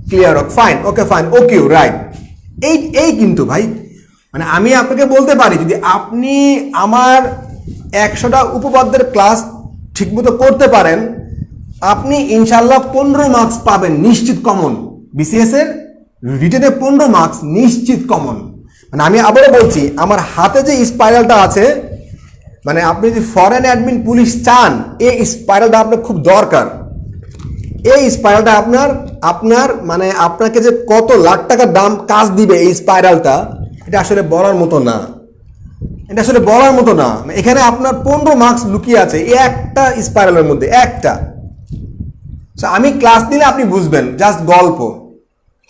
ক্লিয়ার হোক। Fine, okay fine, O Q right. এই কিন্তু ভাই, মানে আমি আপনাকে বলতে পারি যদি আপনি আমার 100টা উপপাদ্যের ক্লাস ঠিকমতো করতে পারেন, আপনি ইনশাল্লাহ 15 মার্কস পাবেন নিশ্চিত কমন। বিসিএস এর রিটেনে 15 মার্কস নিশ্চিত কমন। মানে আমি আবারও বলছি, আমার হাতে যে স্পাইরালটা আছে, মানে আপনি যদি ফরেন অ্যাডমিন পুলিশ চান, এই স্পাইরালটা আপনার খুব দরকার। এই স্পাইরালটা আপনার মানে আপনাকে যে কত লাখ টাকার দাম কাজ দিবে এই স্পাইরালটা, এটা আসলে বলার মতো না, এটা আসলে বলার মতো না। এখানে আপনার 15 মার্কস লুকিয়ে আছে এই একটা স্পাইরালের মধ্যে, একটা। আমি ক্লাস নিলে আপনি বুঝবেন, জাস্ট গল্প,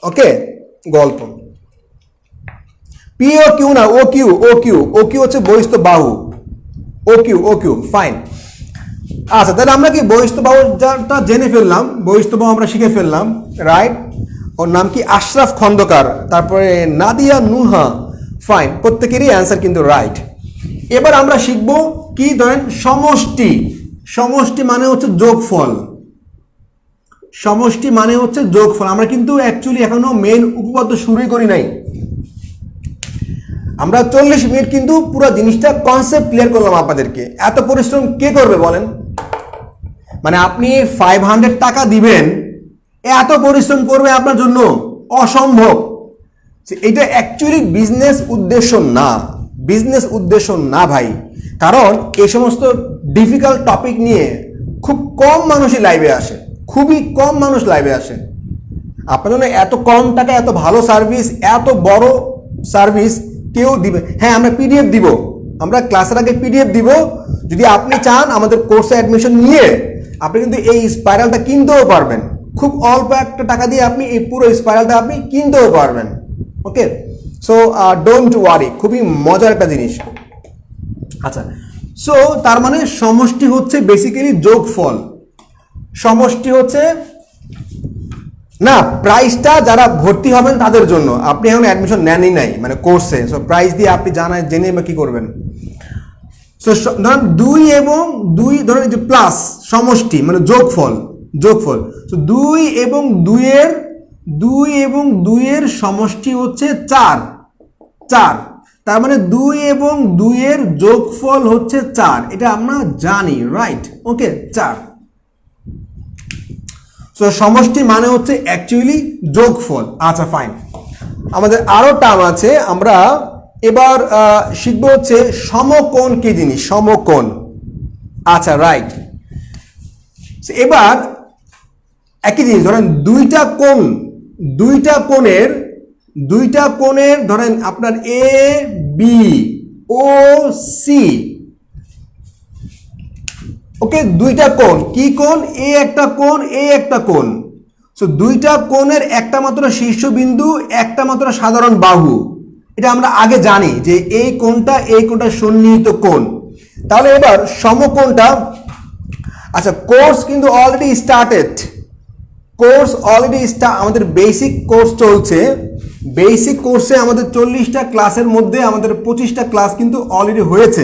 ওকে গল্প। পি ও কিউ না, O Q, O Q, O Q হচ্ছে বহিস্থ বাহু, O Q, O Q. Fine, আচ্ছা তাহলে আমরা কি বহিস্থ বাহুটা জেনে ফেললাম, বহিস্থ বাহু আমরা শিখে ফেললাম, রাইট। ওর নাম কি? আশরাফ খন্দকার, তারপরে নাদিয়া নুহা। ফাইন, প্রত্যেকেরই অ্যান্সার কিন্তু রাইট। এবার আমরা শিখবো কি, ধরেন সমষ্টি। সমষ্টি মানে হচ্ছে যোগফল, সমষ্টি মানে হচ্ছে যোগফল। আমরা কিন্তু অ্যাকচুয়ালি এখনো মেইন উপপাদ্য শুরুই করি নাই। আমরা 40 মিনিট কিন্তু পুরো জিনিসটা কনসেপ্ট ক্লিয়ার করলাম আপনাদেরকে। এত পরিশ্রম কে করবে বলেন? মানে আপনি 500 টাকা দিবেন, এত পরিশ্রম করবে আপনার জন্য? অসম্ভব। এটা অ্যাকচুয়ালি বিজনেস উদ্দেশ্য না, বিজনেস উদ্দেশ্য না ভাই। কারণ এই সমস্ত ডিফিকাল্ট টপিক নিয়ে খুব কম মানুষই লাইভে আসে, খুবই কম মানুষ লাইভে আসে। আপনার জন্য এত কম টাকা এত ভালো সার্ভিস, এত বড় সার্ভিস কেউ দিবে? হ্যাঁ, আমরা পিডিএফ দিব, আমরা ক্লাসের আগে পিডিএফ দিব। যদি আপনি চান আমাদের কোর্সে অ্যাডমিশন নিয়ে আপনি কিন্তু এই স্পাইরালটা কিনতেও পারবেন, খুব অল্প একটা টাকা দিয়ে আপনি এই পুরো স্পাইরালটা আপনি কিনতেও পারবেন। ওকে, সো ডোন্ট ওয়ারি, খুবই মজার একটা জিনিস। আচ্ছা, সো তার মানে সমষ্টি হচ্ছে বেসিক্যালি যোগফল। সমষ্টি হচ্ছে না, প্রাইসটা যারা ভর্তি হবেন তাদের জন্য, আপনি এখন অ্যাডমিশন নেনই নাই মানে কোর্সে, সো প্রাইস দিয়ে আপনি জেনে কি করবেন। সো ধরেন 2 এবং 2, ধরেন যে প্লাস সমষ্টি মানে যোগফল, যোগফল। সো 2 এবং 2 এর সমষ্টি হচ্ছে 4, তার মানে 2 এবং 2 এর যোগফল হচ্ছে 4, এটা আমরা জানি, রাইট। ওকে, 4। সো সমষ্টি মানে হচ্ছে অ্যাকচুয়ালি যোগফল। আচ্ছা ফাইন, আমাদের আরো টার্ম আছে, আমরা এবার শিখবো হচ্ছে সমকোণ কি জিনিস, সমকোণ। আচ্ছা রাইট, এবার একই জিনিস, ধরেন দুইটা কোণের ধরেন আপনার এ বি ও সি। ওকে, দুইটা কোণ, কি কোণ? এ একটা কোণ, এ একটা কোণ। সো দুইটা কোণের একটা মাত্র শীর্ষবিন্দু, একটা মাত্র সাধারণ বাহু, এটা আমরা আগে জানি যে এই কোণটা সন্নিহিত কোণ। তাহলে এবার সমকোণটা, আচ্ছা কোর্স কিন্তু অলরেডি স্টার্টেড, আমাদের বেসিক কোর্স চলছে। বেসিক কোর্সে আমাদের 40টা ক্লাসের মধ্যে আমাদের 25টা ক্লাস কিন্তু অলরেডি হয়েছে।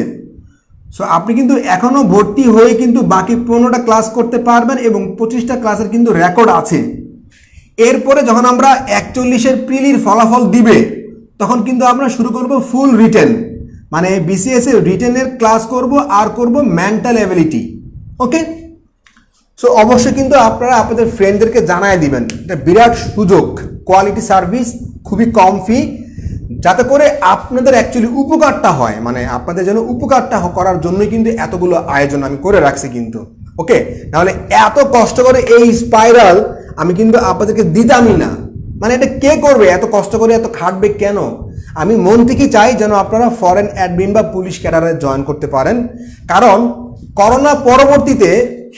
সো আপনি কিন্তু এখনো ভর্তি হয়ে কিন্তু বাকি 15টা ক্লাস করতে পারবেন এবং 25টা ক্লাসের কিন্তু রেকর্ড আছে। এরপরে যখন আমরা 41-এর প্রিলির ফলাফল দিবে তখন কিন্তু আমরা শুরু করব ফুল রিটেন, মানে বিসিএস এর রিটেনের ক্লাস করব আর করব মেন্টাল এবিলিটি। ওকে, সো অবশ্যই কিন্তু আপনারা আপনাদের ফ্রেন্ডদেরকে জানায় দিবেন, এটা বিরাট সুযোগ, কোয়ালিটি সার্ভিস, খুবই কম ফি, যাতে করে আপনাদের অ্যাকচুয়ালি উপকারটা হয়, মানে আপনাদের যেন উপকারটা করার জন্যই কিন্তু এতগুলো আয়োজন আমি করে রাখছি কিন্তু। ওকে, নাহলে এত কষ্ট করে এই স্পাইরাল আমি কিন্তু আপনাদেরকে দিতামই না। মানে এটা কে করবে, এত কষ্ট করে এত খাটবে কেন? আমি মন থেকে চাই যেন আপনারা ফরেন অ্যাডমিন বা পুলিশ ক্যাডারে জয়েন করতে পারেন, কারণ করোনা পরবর্তীতে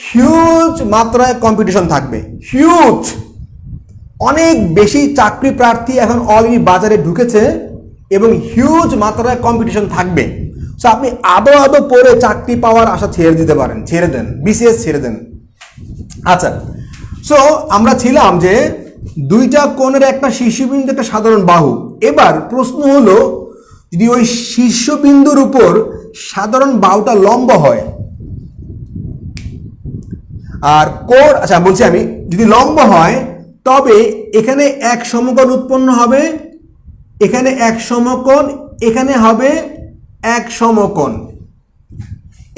হিউজ মাত্রায় কম্পিটিশন থাকবে, হিউজ। অনেক বেশি চাকরি প্রার্থী এখন অলরেডি বাজারে ঢুকেছে এবং হিউজ মাত্রায় কম্পিটিশন থাকবে। সো আপনি আদৌ পড়ে চাকরি পাওয়ার আশা ছেড়ে দিতে পারেন, ছেড়ে দেন, বিসিএস ছেড়ে দেন। আচ্ছা, সো আমরা ছিলাম যে দুইটা কোণের একটা শীর্ষবিন্দু একটা সাধারণ বাহু। এবার প্রশ্ন হলো, যদি ওই শীর্ষবিন্দুর উপর সাধারণ বাহুটা লম্ব হয় আর কোণ, আচ্ছা বলছি আমি, যদি লম্ব হয় তবে এখানে এক সমকোণ উৎপন্ন হবে, এখানে এক সমকোণ, এখানে হবে এক সমকোণ,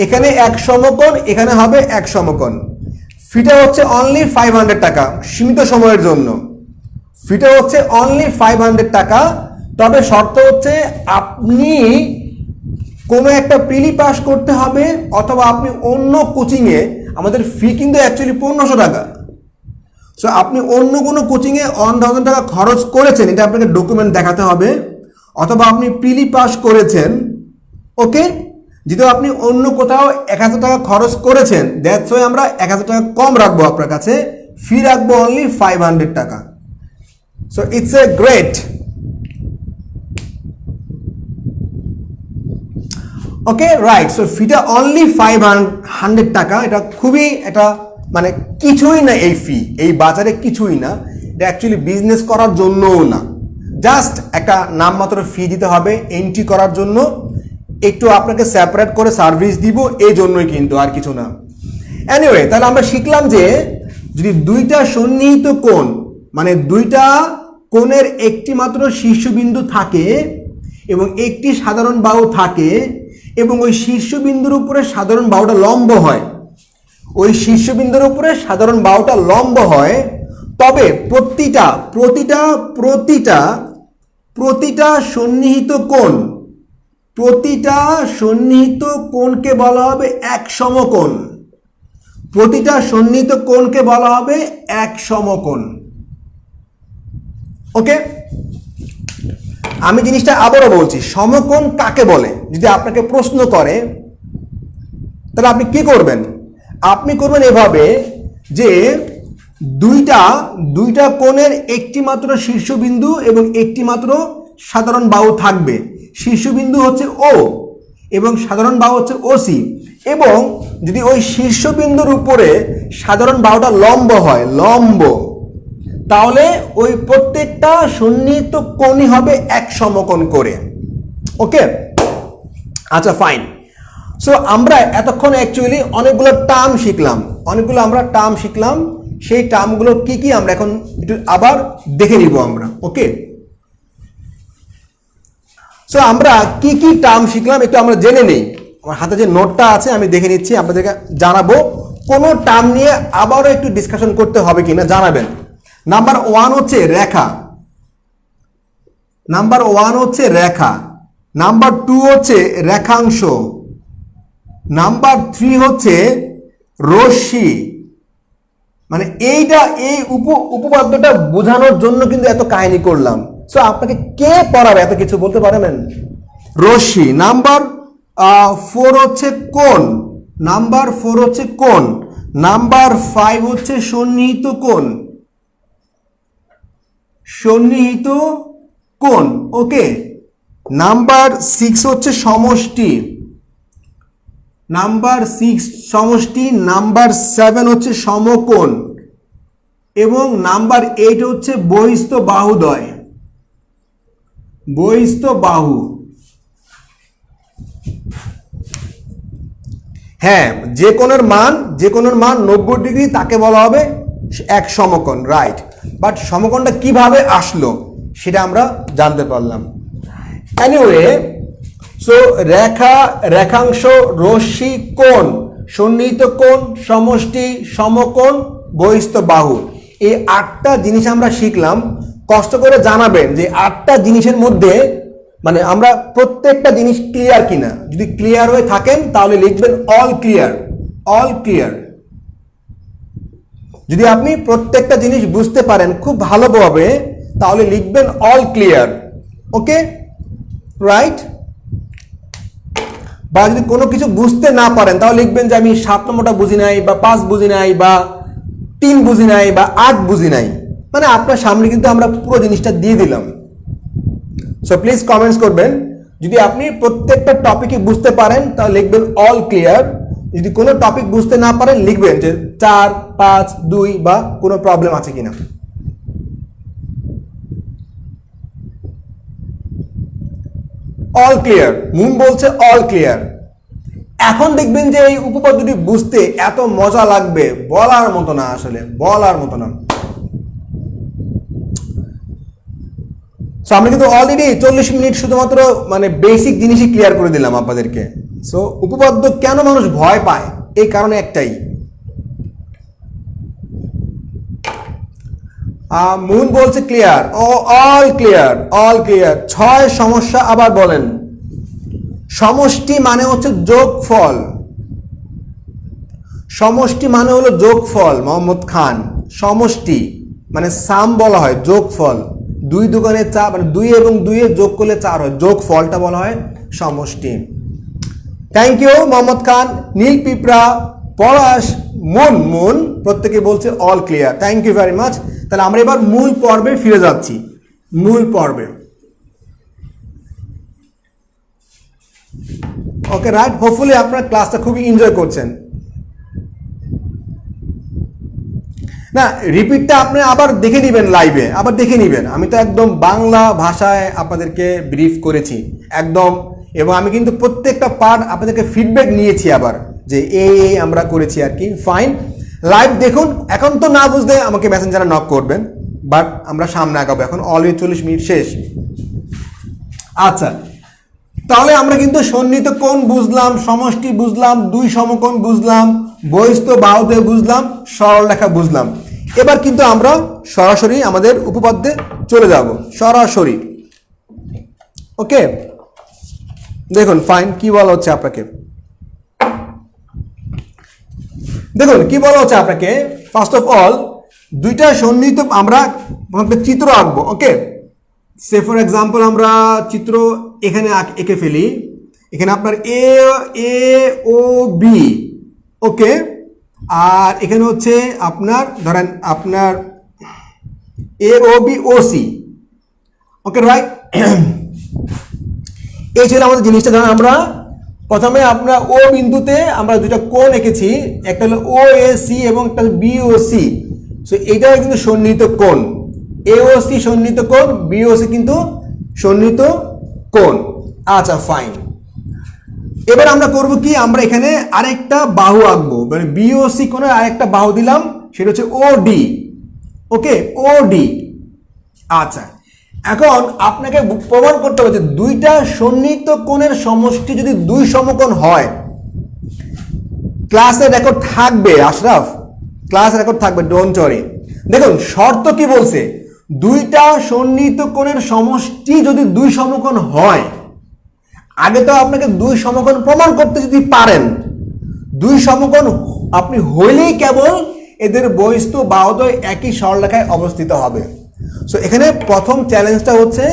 এখানে এক সমকোণ, এখানে হবে এক সমকোণ। ফিটা হচ্ছে অনলি 500 টাকা সীমিত সময়ের জন্য, ফিটা হচ্ছে অনলি 500 টাকা। তবে শর্ত হচ্ছে আপনি কোনো একটা প্রিলি পাস করতে হবে, অথবা আপনি অন্য কোচিংয়ে, আমাদের ফি কিন্তু অ্যাকচুয়ালি 1500 টাকা। সো আপনি অন্য কোনো কোচিংয়ে 1000 টাকা খরচ করেছেন, এটা আপনাকে ডকুমেন্ট দেখাতে হবে, অথবা আপনি প্রিলি পাস করেছেন। ওকে, যেহেতু আপনি অন্য কোথাও 1000 টাকা খরচ করেছেন, দ্যাটস ওয়াই আমরা 1000 টাকা কম রাখবো আপনার কাছে, ফি রাখবো অনলি 500 টাকা। So it's a great. Okay, right. So ফিটা অনলি 500 টাকা, এটা খুবই, এটা মানে কিছুই না, এই ফি এই বাজারে কিছুই না, এটা অ্যাকচুয়ালি বিজনেস করার জন্যও না, জাস্ট একটা নামমাত্র ফি দিতে হবে এন্ট্রি করার জন্য, একটু আপনাকে সেপারেট করে সার্ভিস দিব এই জন্যই, কিন্তু আর কিছু না। এনিওয়ে, তাহলে আমরা শিখলাম যে যদি দুইটা সন্নিহিত কোণ, মানে দুইটা কোণের একটি মাত্র শীর্ষবিন্দু থাকে এবং একটি সাধারণ বাহু থাকে, এবং ওই শীর্ষবিন্দুর উপরে সাধারণ বাহুটা লম্ব হয়, ওই শীর্ষবিন্দুর উপরে সাধারণ বাহুটা লম্ব হয়, তবে প্রতিটা প্রতিটা প্রতিটা প্রতিটা সন্নিহিত কোণ, প্রতিটা সন্নিহিত কোণকে বলা হবে এক সমকোণ, প্রতিটা সন্নিহিত কোণকে বলা হবে এক সমকোণ। ওকে, আমি জিনিসটা আবারও বলছি, সমকোণ কাকে বলে যদি আপনাকে প্রশ্ন করে, তাহলে আপনি কি করবেন? আপনি করবেন এভাবে যে দুইটা কোণের একটি মাত্র শীর্ষবিন্দু এবং একটি মাত্র সাধারণ বাহু থাকবে, শীর্ষবিন্দু হচ্ছে ও এবং সাধারণ বাহু হচ্ছে ওসি, এবং যদি ওই শীর্ষবিন্দুর উপরে সাধারণ বাহুটা লম্ব হয়, লম্ব, তাহলে ওই প্রত্যেকটা সন্নিহিত কোণই হবে এক সমকোণ করে। ওকে, আচ্ছা ফাইন। সো আমরা এতক্ষণ অ্যাকচুয়ালি অনেকগুলো টার্ম শিখলাম, সেই টার্মগুলো কি কি আমরা এখন একটু আবার দেখে নিব আমরা। ওকে, সো আমরা কি কি টার্ম শিখলাম একটু আমরা জেনে নেই। আমার হাতে যে নোটটা আছে আমি দেখে নিচ্ছি, আপনাদেরকে জানাবো কোনো টার্ম নিয়ে আবারও একটু ডিসকাশন করতে হবে কিনা জানাবেন। নাম্বার 1 হচ্ছে রেখা, নাম্বার 1 হচ্ছে রেখা, নাম্বার 2 হচ্ছে রেখাংশ, নাম্বার 3 হচ্ছে রশ্মি। মানে এইটা, এই উপপাদ্যটা বোঝানোর জন্য কিন্তু এত কাহিনী করলাম। সো আপনাকে কে পড়াবে এত কিছু বলতে পারবেন? রশ্মি। নাম্বার 4 হচ্ছে কোণ, নাম্বার 4 হচ্ছে কোণ, নাম্বার 5 হচ্ছে সন্নিহিত কোণ, সন্নিহিত কোণ। ওকে, নাম্বার 6 হচ্ছে সমষ্টি, নাম্বার 6 সমষ্টি, নাম্বার 7 হচ্ছে সমকোণ, এবং নাম্বার 8 হচ্ছে বহিস্থ বাহুদ্বয়, বহিস্থ বাহু। হ্যাঁ, যে কোণের মান 90 ডিগ্রি তাকে বলা হবে এক সমকোণ, রাইট। বাট সমকোণটা কিভাবে আসলো সেটা আমরা জানতে পারলাম। এনিওয়ে, সো রেখা, রেখাংশ, রশ্মি, কোণ, সন্নিহিত কোণ, সমষ্টি, সমকোণ, বহিস্থ বাহু, এই 8টা জিনিস আমরা শিখলাম। কষ্ট করে জানাবেন যে 8টা জিনিসের মধ্যে মানে আমরা প্রত্যেকটা জিনিস ক্লিয়ার কিনা। যদি ক্লিয়ার হয়ে থাকেন তাহলে লিখবেন অল ক্লিয়ার, অল ক্লিয়ার। যদি আপনি প্রত্যেকটা জিনিস বুঝতে পারেন খুব ভালোভাবে তাহলে লিখবেন অল ক্লিয়ার। ওকে, রাইট। বা যদি কোনো কিছু বুঝতে না পারেন তাহলে লিখবেন যে আমি 7 নম্বরটা বুঝি নাই, বা 5 বুঝি নাই, বা 3 বুঝি নাই, বা 8 বুঝি নাই। মানে আপনার সামনে কিন্তু আমরা পুরো জিনিসটা দিয়ে দিলাম। সো প্লিজ কমেন্টস করবেন। যদি আপনি প্রত্যেকটা টপিকে বুঝতে পারেন তাহলে লিখবেন অল ক্লিয়ার। যদি কোনো টপিক বুঝতে না পারেন লিখবেন যে 4, 5, 2 বা কোনো প্রবলেম আছে কিনা। অল ক্লিয়ার, মুন বলছে অল ক্লিয়ার। এখন দেখবেন যে এই উপপাদ্যটি বুঝতে এত মজা লাগবে, বলার মতো না, আসলে বলার মতো না। সো আমরা কিন্তু অলরেডি 40 মিনিট শুধুমাত্র মানে বেসিক জিনিসই ক্লিয়ার করে দিলাম আপনাদেরকে। সো উপপাদ্য কেন মানুষ ভয় পায়, এই কারণে একটাই। মুন বলছে ক্লিয়ার, ও অল ক্লিয়ার, অল ক্লিয়ার। 6 সমস্যা আবার বলেন। সমষ্টি মানে হচ্ছে যোগফল, সমষ্টি মানে হলো যোগফল মোহাম্মদ খান। সমষ্টি মানে সাম বলা হয়, যোগফল। 2 দোকানে 4 মানে 2 এবং 2 এ যোগ করলে 4 হয়, যোগফলটা বলা হয় সমষ্টি। থ্যাংক ইউ মোহাম্মদ খান, নীল পিপরা, পলাশ, মুন প্রত্যেকে বলছে all clear. Thank you very much. তাহলে আমরা এবার মূল পর্বে ফিরে যাচ্ছি। মূল পর্বে ওকে রাইট। হোপফুলি আপনারা ক্লাসটা খুবই এনজয় করছেন। না, রিপিটটা আপনি আবার দেখে নেবেন, লাইভে আবার দেখে নেবেন। আমি তো একদম বাংলা ভাষায় আপনাদেরকে ব্রিফ করেছি একদম, এবং আমি কিন্তু প্রত্যেকটা পার্ট আপনাদেরকে ফিডব্যাক নিয়েছি আবার যে এই আমরা করেছি আর কি। ফাইন, লাইভ দেখুন। এখন তো না বুঝলে আমাকে মেসেঞ্জারে নক করবেন, বাট আমরা সামনে আগাবো। এখন অলরেডি 40 মিনিট শেষ। আচ্ছা, তাহলে আমরা কিন্তু সন্নিহিত কোণ বুঝলাম, সমষ্টি বুঝলাম, 2 সমকোণ বুঝলাম, বহিস্থ বাহুদ্বয় বুঝলাম, সরলরেখা বুঝলাম। এবার কিন্তু আমরা সরাসরি আমাদের উপপাদ্যে চলে যাব, সরাসরি। ওকে, দেখুন ফাইন কি বলা হচ্ছে আপনাকে। দেখুন কি বলা হচ্ছে আপনাকে। ফার্স্ট অফ অল, 2টা সন্নিহিত আমরা চিত্র আঁকবো। ওকে, সে ফর এক্সাম্পল আমরা চিত্র এখানে এঁকে ফেলি। এখানে আপনার এ ও বি, ওকে, আর এখানে হচ্ছে আপনার ধরেন আপনার এ ও বি ও সি, ওকে রাইট। এই ছিল আমাদের জিনিসটা। ধরেন আমরা প্রথমে আমরা ও বিন্দুতে আমরা 2টা কোণ এঁকেছি, একটা হলো ও এ সি এবং একটা বি ও সি। সো এইটাও কিন্তু সন্নিহিত কোণ। এওসি সন্নিহিত কোণ, বিওসি কিন্তু সন্নিহিত কোণ। আচ্ছা ফাইন, এবার আমরা করব কি, আমরা এখানে আরেকটা বাহু আঁকবো, মানে বিওসি কোণের আরেকটা বাহু দিলাম, সেটা হচ্ছে ওডি। ওকে, ওডি। আচ্ছা, এখন আপনাকে প্রমাণ করতে হবে যে 2টা সন্নিহিত কোণের সমষ্টি যদি 2 সমকোণ হয়। ক্লাসের রেকর্ড থাকবে আশরাফ, ক্লাস রেকর্ড থাকবে, ডোন্ট ওয়ারি। দেখুন শর্ত কি বলছে, 2টা সন্নিহিত কোণের সমষ্টি যদি 2 সমকোণ হয়। আগে তো আপনাকে 2 সমকোণ প্রমাণ করতে যদি পারেন, 2 সমকোণ আপনি হইলেই কেবল এদের বহিস্থ বাহুদ্বয় একই সরলরেখায় অবস্থিত হবে। সো এখানে প্রথম চ্যালেঞ্জটা হচ্ছে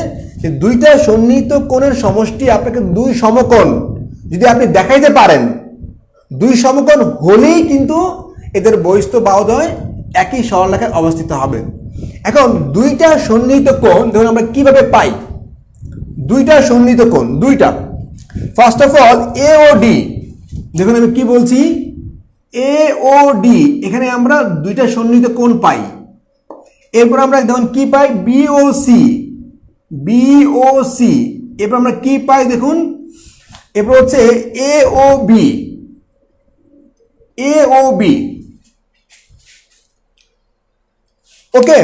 যে 2টা সন্নিহিত কোণের সমষ্টি আপনাকে 2 সমকোণ যদি আপনি দেখাইতে পারেন, 2 সমকোণ হলেই কিন্তু এদের বহিস্থ বাহুদ্বয় একই সরলরেখায় অবস্থিত হবে। এখন 2টা সন্নিহিত কোণ ধরুন আমরা কিভাবে পাই, 2টা সন্নিহিত কোণ, 2টা। First of all A O D, দেখুন আমি কি বলছি, এ ও ডি, এখানে আমরা 2টা সন্নিহিত কোণ পাই। এরপর আমরা দেখুন কি পাই, বিওসি, বিওসি। এরপর আমরা কি পাই দেখুন, এরপর হচ্ছে এ ও বি, এ ও বি। ওকে,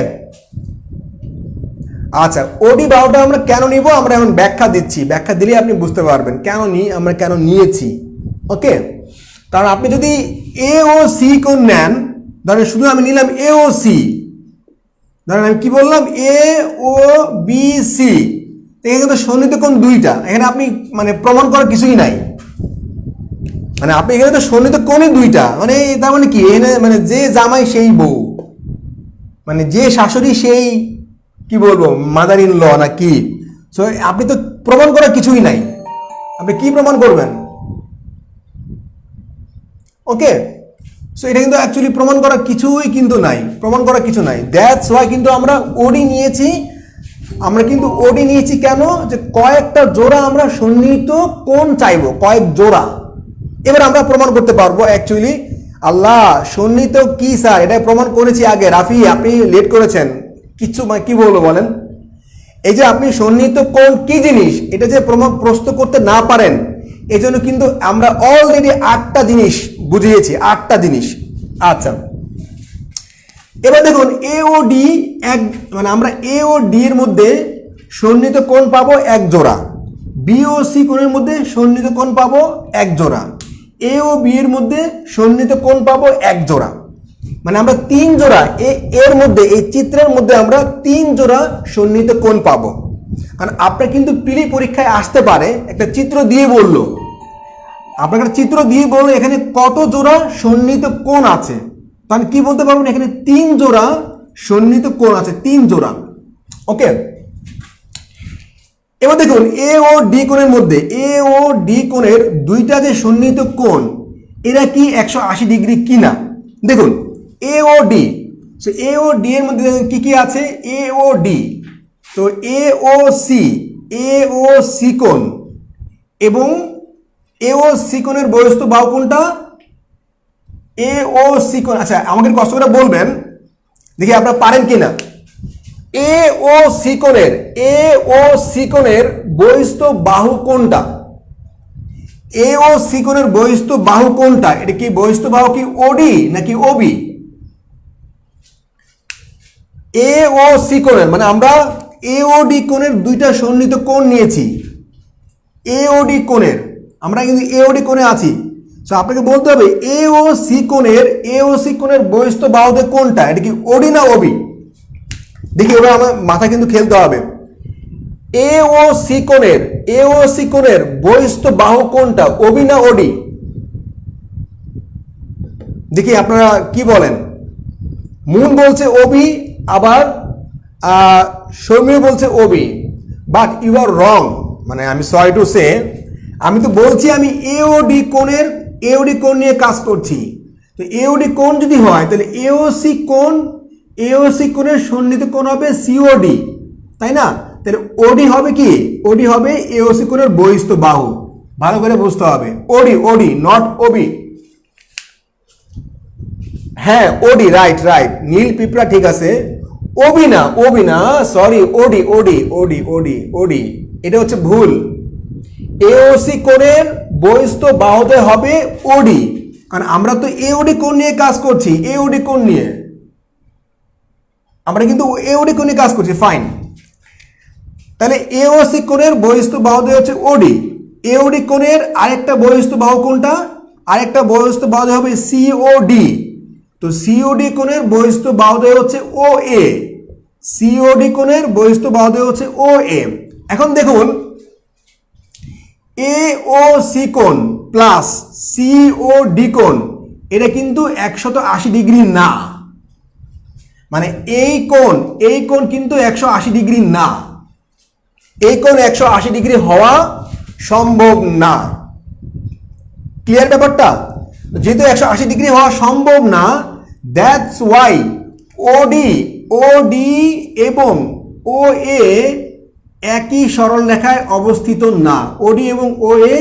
আচ্ছা ওডি বাহুটা আমরা কেন নিব, আমরা এখন ব্যাখ্যা দিচ্ছি, ব্যাখ্যা দিলে আপনি বুঝতে পারবেন কেন আমরা কেন নিয়েছি। ওকে, কারণ আপনি যদি এ ও সি কোণ নেন, ধরেন শুধু আমি নিলাম এ ও সি, ধরেন আমি কি বললাম এ ও বি সি, এখানে কিন্তু সন্নিহিত কোণ 2টা, এখানে আপনি মানে প্রমাণ করার কিছুই নাই। মানে আপনি এখানে তো সন্নিহিত কোণই 2টা, মানে তার মানে কি, এখানে মানে যে জামাই সেই বউ, মানে যে শাশুড়ি সেই কি বলবো মাদার ইন ল না কি। সো আপনি তো প্রমাণ করার কিছুই নাই, আপনি কি প্রমাণ করবেন। ওকে, সো এটা কিন্তু অ্যাকচুয়ালি প্রমাণ করার কিছুই কিন্তু নাই, প্রমাণ করার কিছু নাই। দ্যাটস ওয়াই কিন্তু আমরা ওডি নিয়েছি, আমরা কিন্তু ওডি নিয়েছি কেন, যে কয়েকটা জোড়া আমরা সন্নিহিত কোণ চাইবো, কয়েক জোড়া। এবার আমরা প্রমাণ করতে পারবো অ্যাকচুয়ালি। আল্লাহ, সন্নিহিত কি স্যার, এটা প্রমাণ করেছি আগে। রাফি, আপনি লেট করেছেন, কিচ্ছু কি বলবো বলেন। এই যে আপনি সন্নিহিত কোণ কি জিনিস এটা যে প্রমাণ প্রস্তুত করতে না পারেন, এজন্য কিন্তু আমরা অলরেডি 8টা জিনিস বুঝিয়েছি, 8টা জিনিস। আচ্ছা, এবার দেখুন এ ও ডি এক, মানে আমরা এ ও ডি এর মধ্যে সন্নিহিত কোণ পাবো এক জোড়া, বি ও সি কোণের মধ্যে সন্নিহিত কোণ পাবো এক জোড়া, এ ও বি এর মধ্যে সন্নিহিত কোণ পাবো এক জোড়া। মানে আমরা 3 জোড়া এর মধ্যে, এই চিত্রের মধ্যে আমরা 3 জোড়া সন্নিহিত কোণ পাবো। কারণ আপনার কিন্তু প্রিলি পরীক্ষায় আসতে পারে একটা চিত্র দিয়ে বললো, আপনাকে একটা চিত্র দিয়ে বললো এখানে কত জোড়া সন্নিহিত কোণ আছে, তাহলে কি বলতে পারবেন, এখানে 3 জোড়া সন্নিহিত কোণ আছে, 3 জোড়া। ওকে, এবার দেখুন এ ও ডি কোণের মধ্যে, এ ও ডি কোণের দুইটা যে সন্নিহিত কোণ, এরা কি 180 ডিগ্রি কিনা। দেখুন এ ও ডি, সো এ ও ডি এর মধ্যে কি কি আছে, এ ও ডি, তো এ ও সি কোণ এবং এ ও সি কোণের বহিস্থ বাহু কোণটা এ ও সি কোণ। আচ্ছা, আমাকে কষ্ট করে বলবেন দেখি আপনারা পারেন কিনা। এ ও সি কোণের বহিস্থ বাহু কোণটা, এ ও সি কোণের বহিস্থ বাহু কোণটা, এটা কি বহিস্থ বাহু কি ওডি নাকি ওবি? এ ও সি কোণের, মানে আমরা এ ও ডি কোণের দুইটা সন্নিহিত কোণ নিয়েছি, এ ও ডি কোণের, আমরা কিন্তু এ ও ডি কোণে আছি। সো আপনাকে বলতে হবে এ ও সি কোণের বহিস্থ বাহুদের কোণটা, এটা কি ওডি না ওবি? দেখি এবার আমার মাথা কিন্তু খেলতে হবে। এ ও সি কোণের বহিস্থ বাহু কোণটা ওবি না ওডি? দেখি আপনারা কি বলেন। মুন বলছে ওবি, আবার সৌম্য বলছে ওবি, বাট ইউ আর রং। মানে আমি সরি টু সে, আমি তো বলছি আমি এওডি কোণ নিয়ে কাজ করছি। তো এওডি কোণ যদি হয় তাহলে এওসি কোণের সন্নিহিত কোণ হবে সিওডি, তাই না? তাহলে ওডি হবে কি, ওডি হবে এওসি কোণের বহিস্থ বাহু। ভালো করে বুঝতে হবে, ওডি নট ওবি। হ্যাঁ ওডি, রাইট, নীল পিঁপড়া ঠিক আছে। ওবি না, সরি, ওডি, এটা হচ্ছে ভুল। এওসি কোণের বহিস্থ বাহুতে হবে ওডি, কারণ আমরা তো এওডি কোণ নিয়ে কাজ করছি, এওডি কোণ নিয়ে আমরা কিন্তু এওডি কোণ নিয়ে কাজ করছি, ফাইন। তাহলে এওসি কোণের বহিস্থ বাহুতে হচ্ছে ওডি, এওডি কোণের আরেকটা বহিস্থ বাহু কোণটা, আরেকটা বহিস্থ বাহুতে হবে সিওডি। তো সিওডি কোণের বহিস্থ বাহুতে হচ্ছে ও এ, সিওডি কোণের বহিস্থ বাহুতে হচ্ছে ও এ। এখন দেখুন এ ও সি কোণ প্লাস সিওডি কোণ, এটা কিন্তু 180 ডিগ্রি না। মানে এই কোণ কিন্তু 180 ডিগ্রি না, এই কোণ 180 ডিগ্রি হওয়া সম্ভব না। ক্লিয়ার ব্যাপারটা? যেহেতু 180 ডিগ্রি হওয়া সম্ভব না, দ্যাটস ওয়াই ওডি এবং ও এ একই সরল রেখায় অবস্থিত না, ওডি এবং ও এ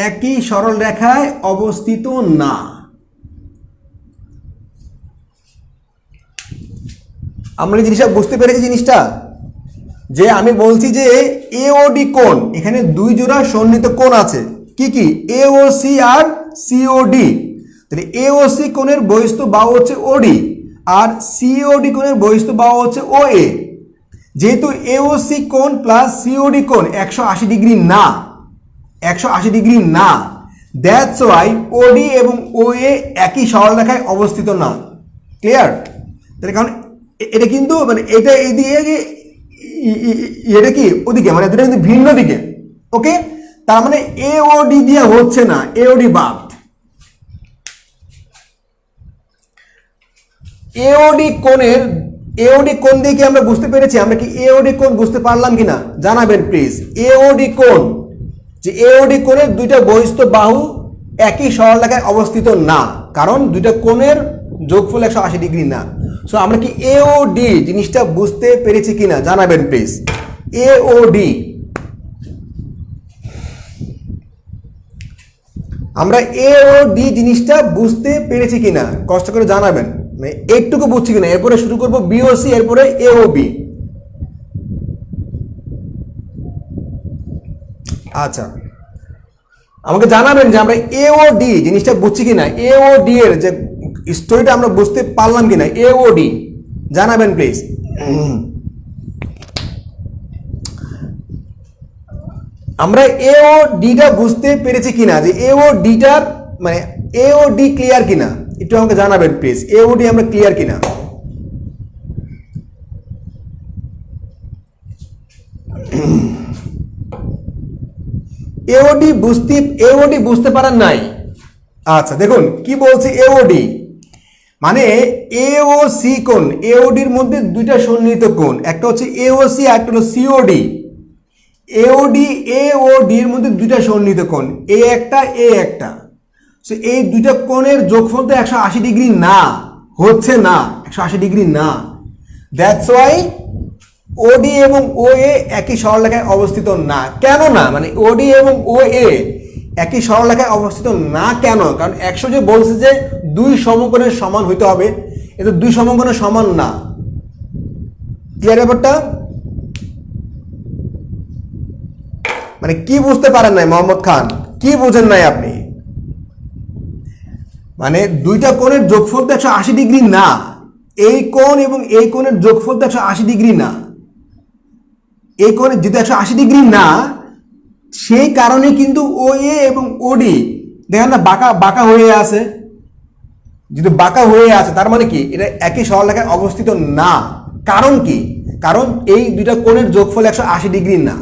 একই সরল রেখায় অবস্থিত না। আমরা এই জিনিসটা বুঝতে পেরেছি, জিনিসটা যে আমি বলছি যে এওডি কোণ, এখানে 2 জোড়া সন্নিহিত কোণ আছে, কি এওসি আর সিওডি। তাহলে এওসি কোণের বহিস্থ বাহু হচ্ছে ওডি আর সিওডি কোণের বহিস্থ বাহু হচ্ছে ও এ। যেহেতু এওসি কোণ প্লাস সিওডি কোণ 180 ডিগ্রি না, 180 ডিগ্রি না, দ্যাটস ওয়াই ওডি এবং ও এ একই সরল রেখায় অবস্থিত না। ক্লিয়ার? তাহলে কারণ এটা কিন্তু মানে এটা এইদিকে, এটা কি ওদিকে, মানে দুটো কিন্তু ভিন্ন দিকে। ওকে, তার মানে এওডি দিয়ে হচ্ছে না, এওডি বাদ। এওডি কোণ দিয়ে কি আমরা বুঝতে পেরেছি? আমরা কি এওডি কোণ বুঝতে পারলাম কিনা জানাবেন প্লিজ। এওডি কোণ, যে এওডি কোণের দুইটা বহিস্থ বাহু একই সরলরেখায় অবস্থিত না, কারণ দুইটা কোণের যোগফল 180 ডিগ্রি না। সো আমরা কি এ ও ডি জিনিসটা বুঝতে পেরেছি কিনা জানাবেন প্লিজ। এ ও ডি আমরা এ ও ডি জিনিসটা বুঝতে পেরেছি কিনা কষ্ট করে জানাবেন, মানে একটুকু বুঝছি কিনা। এরপরে শুরু করবো বিওসি, এরপরে এ ও বি। আচ্ছা, আমাকে জানাবেন যে আমরা এ ও ডি জিনিসটা বুঝছি কিনা, এ ও ডি এর যে স্টোরিটা আমরা বুঝতে পারলাম কিনা, এ ও ডি জানাবেন প্লিজ। আমরা এ ও ডিটা বুঝতে পেরেছি কিনা, যে এ ও ডিটার মানে এ ও ডি ক্লিয়ার কিনা একটু আমাকে জানাবেন প্লিজ। এ ও ডি আমরা ক্লিয়ার কিনা। এওডি বুঝতে পারেন নাই? আচ্ছা দেখুন কি বলছে এওডি, মানে এওসি কোণ, এওডির মধ্যে দুইটা সন্নিহিত কোণ, একটা হচ্ছে এওসি আর একটা হলো সিওডি। এওডি এর মধ্যে দুইটা সন্নিহিত কোণ, এ একটা এ একটা। সো এই দুইটা কোণের যোগফল তো 180 ডিগ্রি না, হচ্ছে না 180 ডিগ্রি না। দ্যাটস ওয়াই ওডি এবং ও এ একই সরলরেখায় অবস্থিত না। কেন না, মানে ওডি এবং ও এ একই সরলরেখায় অবস্থিত না কেন? কারণ 100 যে বলছে যে দুই সমকোণের সমান হইতে হবে, এটা দুই সমকোণের সমান না। ক্লিয়ার ব্যাপারটা? মানে কি বুঝতে পারেন নাই মোহাম্মদ খান, কি বুঝেন নাই আপনি? মানে দুইটা কোণের যোগফল তো 180 ডিগ্রি না, এই কোণ এবং এই কোণের যোগফল তো 180 ডিগ্রি না। এই কোণে যেহেতু 180 ডিগ্রি না, সেই কারণে কিন্তু ও এ এবং ওডি দেখেন না বাঁকা বাঁকা হয়ে আছে। যেহেতু বাঁকা হয়ে আছে তার মানে কি এটা একই সরলরেখায় অবস্থিত না। কারণ কি? কারণ এই দুইটা কোণের যোগফল 180 ডিগ্রি না।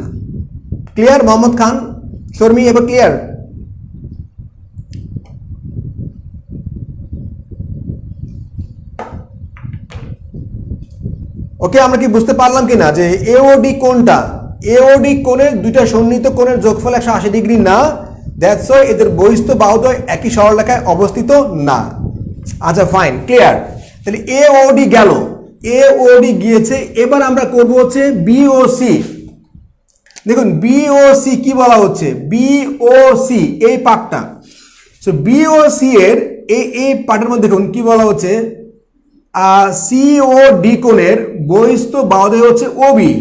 ক্লিয়ার মোহাম্মদ খান, শর্মি এবার ক্লিয়ার? ওকে, আমরা কি বুঝতে পারলাম কিনা যে এওডি কোণটা, এওডি কোণের দুইটা সন্নিহিত কোণের যোগফল 180 ডিগ্রি না, দ্যাটস ওয়াই এদের বহিস্থ বাহুদ্বয় একই সরলরেখায় অবস্থিত না। আচ্ছা ফাইন, ক্লিয়ার। তাহলে এওডি গেল, এওডি গিয়েছে। এবার আমরা করব হচ্ছে বিওসি। দেখুন বিওসি কি বলা হচ্ছে, বিওসি এই পার্টটা। সো বিওসি এর এই পার্টের মধ্যে দেখুন কি বলা হচ্ছে, সিওডি কোণের বহিস্থ বাহুদ্বয় হচ্ছে ওবি,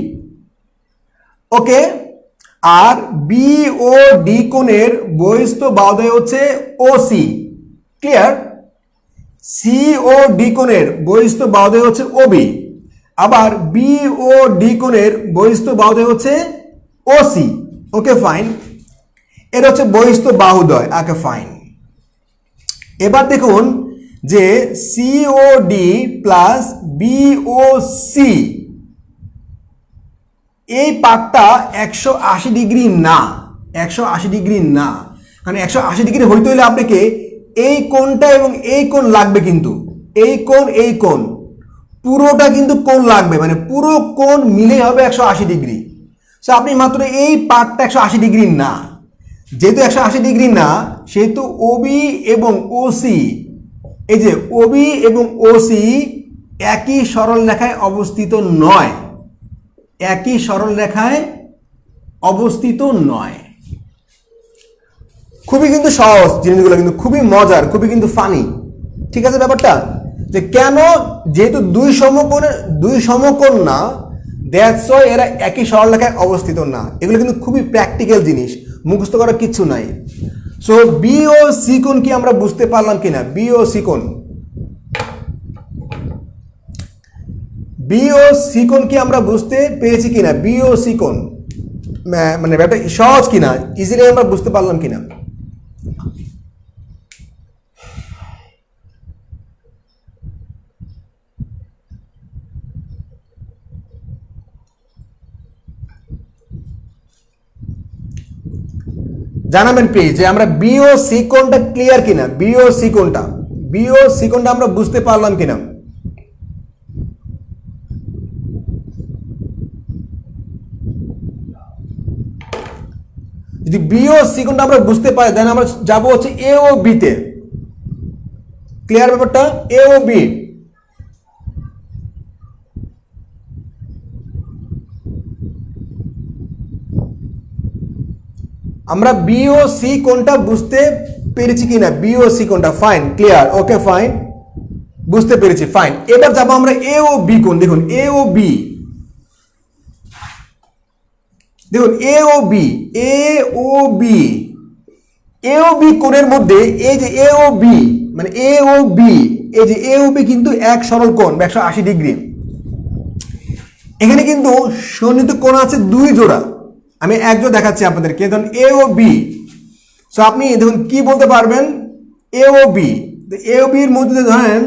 ওকে। আর বিওডি কোণের বহিস্থ বাহুদ্বয় হচ্ছে ওসি, ক্লিয়ার। সিওডি কোণের বহিস্থ বাহুদ্বয় হচ্ছে ওবি, আবার বিওডি কোণের বহিস্থ বাহুদ্বয় হচ্ছে ওসি, ওকে ফাইন। এটা হচ্ছে বহিস্থ বাহুদ্বয়, ওকে ফাইন। এবার দেখুন যে সিওডি প্লাস বিওসি এই পার্টটা 180 ডিগ্রি না, 180 ডিগ্রি না। কারণ 180 ডিগ্রি হইতে হলে আপনাকে এই কোণটা এবং এই কোণ লাগবে, কিন্তু এই কোণ পুরোটা কিন্তু কোণ লাগবে, মানে পুরো কোণ মিলে হবে 180 ডিগ্রি। সো আপনি মাত্র এই পার্টটা 180 ডিগ্রি না, যেহেতু 180 ডিগ্রি না সেহেতু ওবি এবং ওসি, এই যে ওবি এবং ওসি একই সরলরেখায় অবস্থিত নয়, একই সরলরেখায় অবস্থিত নয়। খুবই কিন্তু সহজ জিনিসগুলো, কিন্তু খুবই মজার, খুবই কিন্তু ফানি। ঠিক আছে ব্যাপারটা? যে কেন, যেহেতু দুই সমকোণ না, দ্যাটস ওয়াই এরা একই সরলরেখায় অবস্থিত না। এগুলো কিন্তু খুবই প্র্যাকটিক্যাল জিনিস, মুখস্থ করার কিচ্ছু নাই। সো বিওসি কোণ কি আমরা বুঝতে পারলাম কিনা? বিওসি কোণ, বিওসি কোণ কি আমরা বুঝতে পেরেছি কিনা? বিওসি কোণ মানে ব্যাপারটা সহজ কিনা, ইজিলি আমরা বুঝতে পারলাম কিনা? জানাবেন প্লিজ যে আমরা বিওসি কোণটা ক্লিয়ার কিনা, বিওসি কোণটা আমরা বুঝতে পারলাম কিনা? যদি বিওসি কোণটা আমরা বুঝতে পারি দেন আমরা যাব হচ্ছে এ ও বি তে। ক্লিয়ার ব্যাপারটা? এ ও বি, আমরা বি ও সি কোনটা বুঝতে পেরেছি কিনা, বি ও সি কোনটা, ফাইন, ক্লিয়ার, ওকে ফাইন, বুঝতে পেরেছি, ফাইন। এবার যাবো আমরা এ ও বি কোণ। দেখুন এ ও বি, দেখুন এ ও বি, এ ও বি, এ ও বি কোণের মধ্যে এই যে এ ও বি মানে এ ও বি, এই যে এ ও বি কিন্তু এক সরল কোণ 180 ডিগ্রি। এখানে কিন্তু সন্নিহিত কোণ আছে দুই জোড়া, আমি এক জোড়া দেখাচ্ছি আপনাদেরকে। ধরুন এ ও বি, সো আপনি দেখুন কি বলতে পারবেন, এ ও বি, এ ও বির মধ্যে ধরেন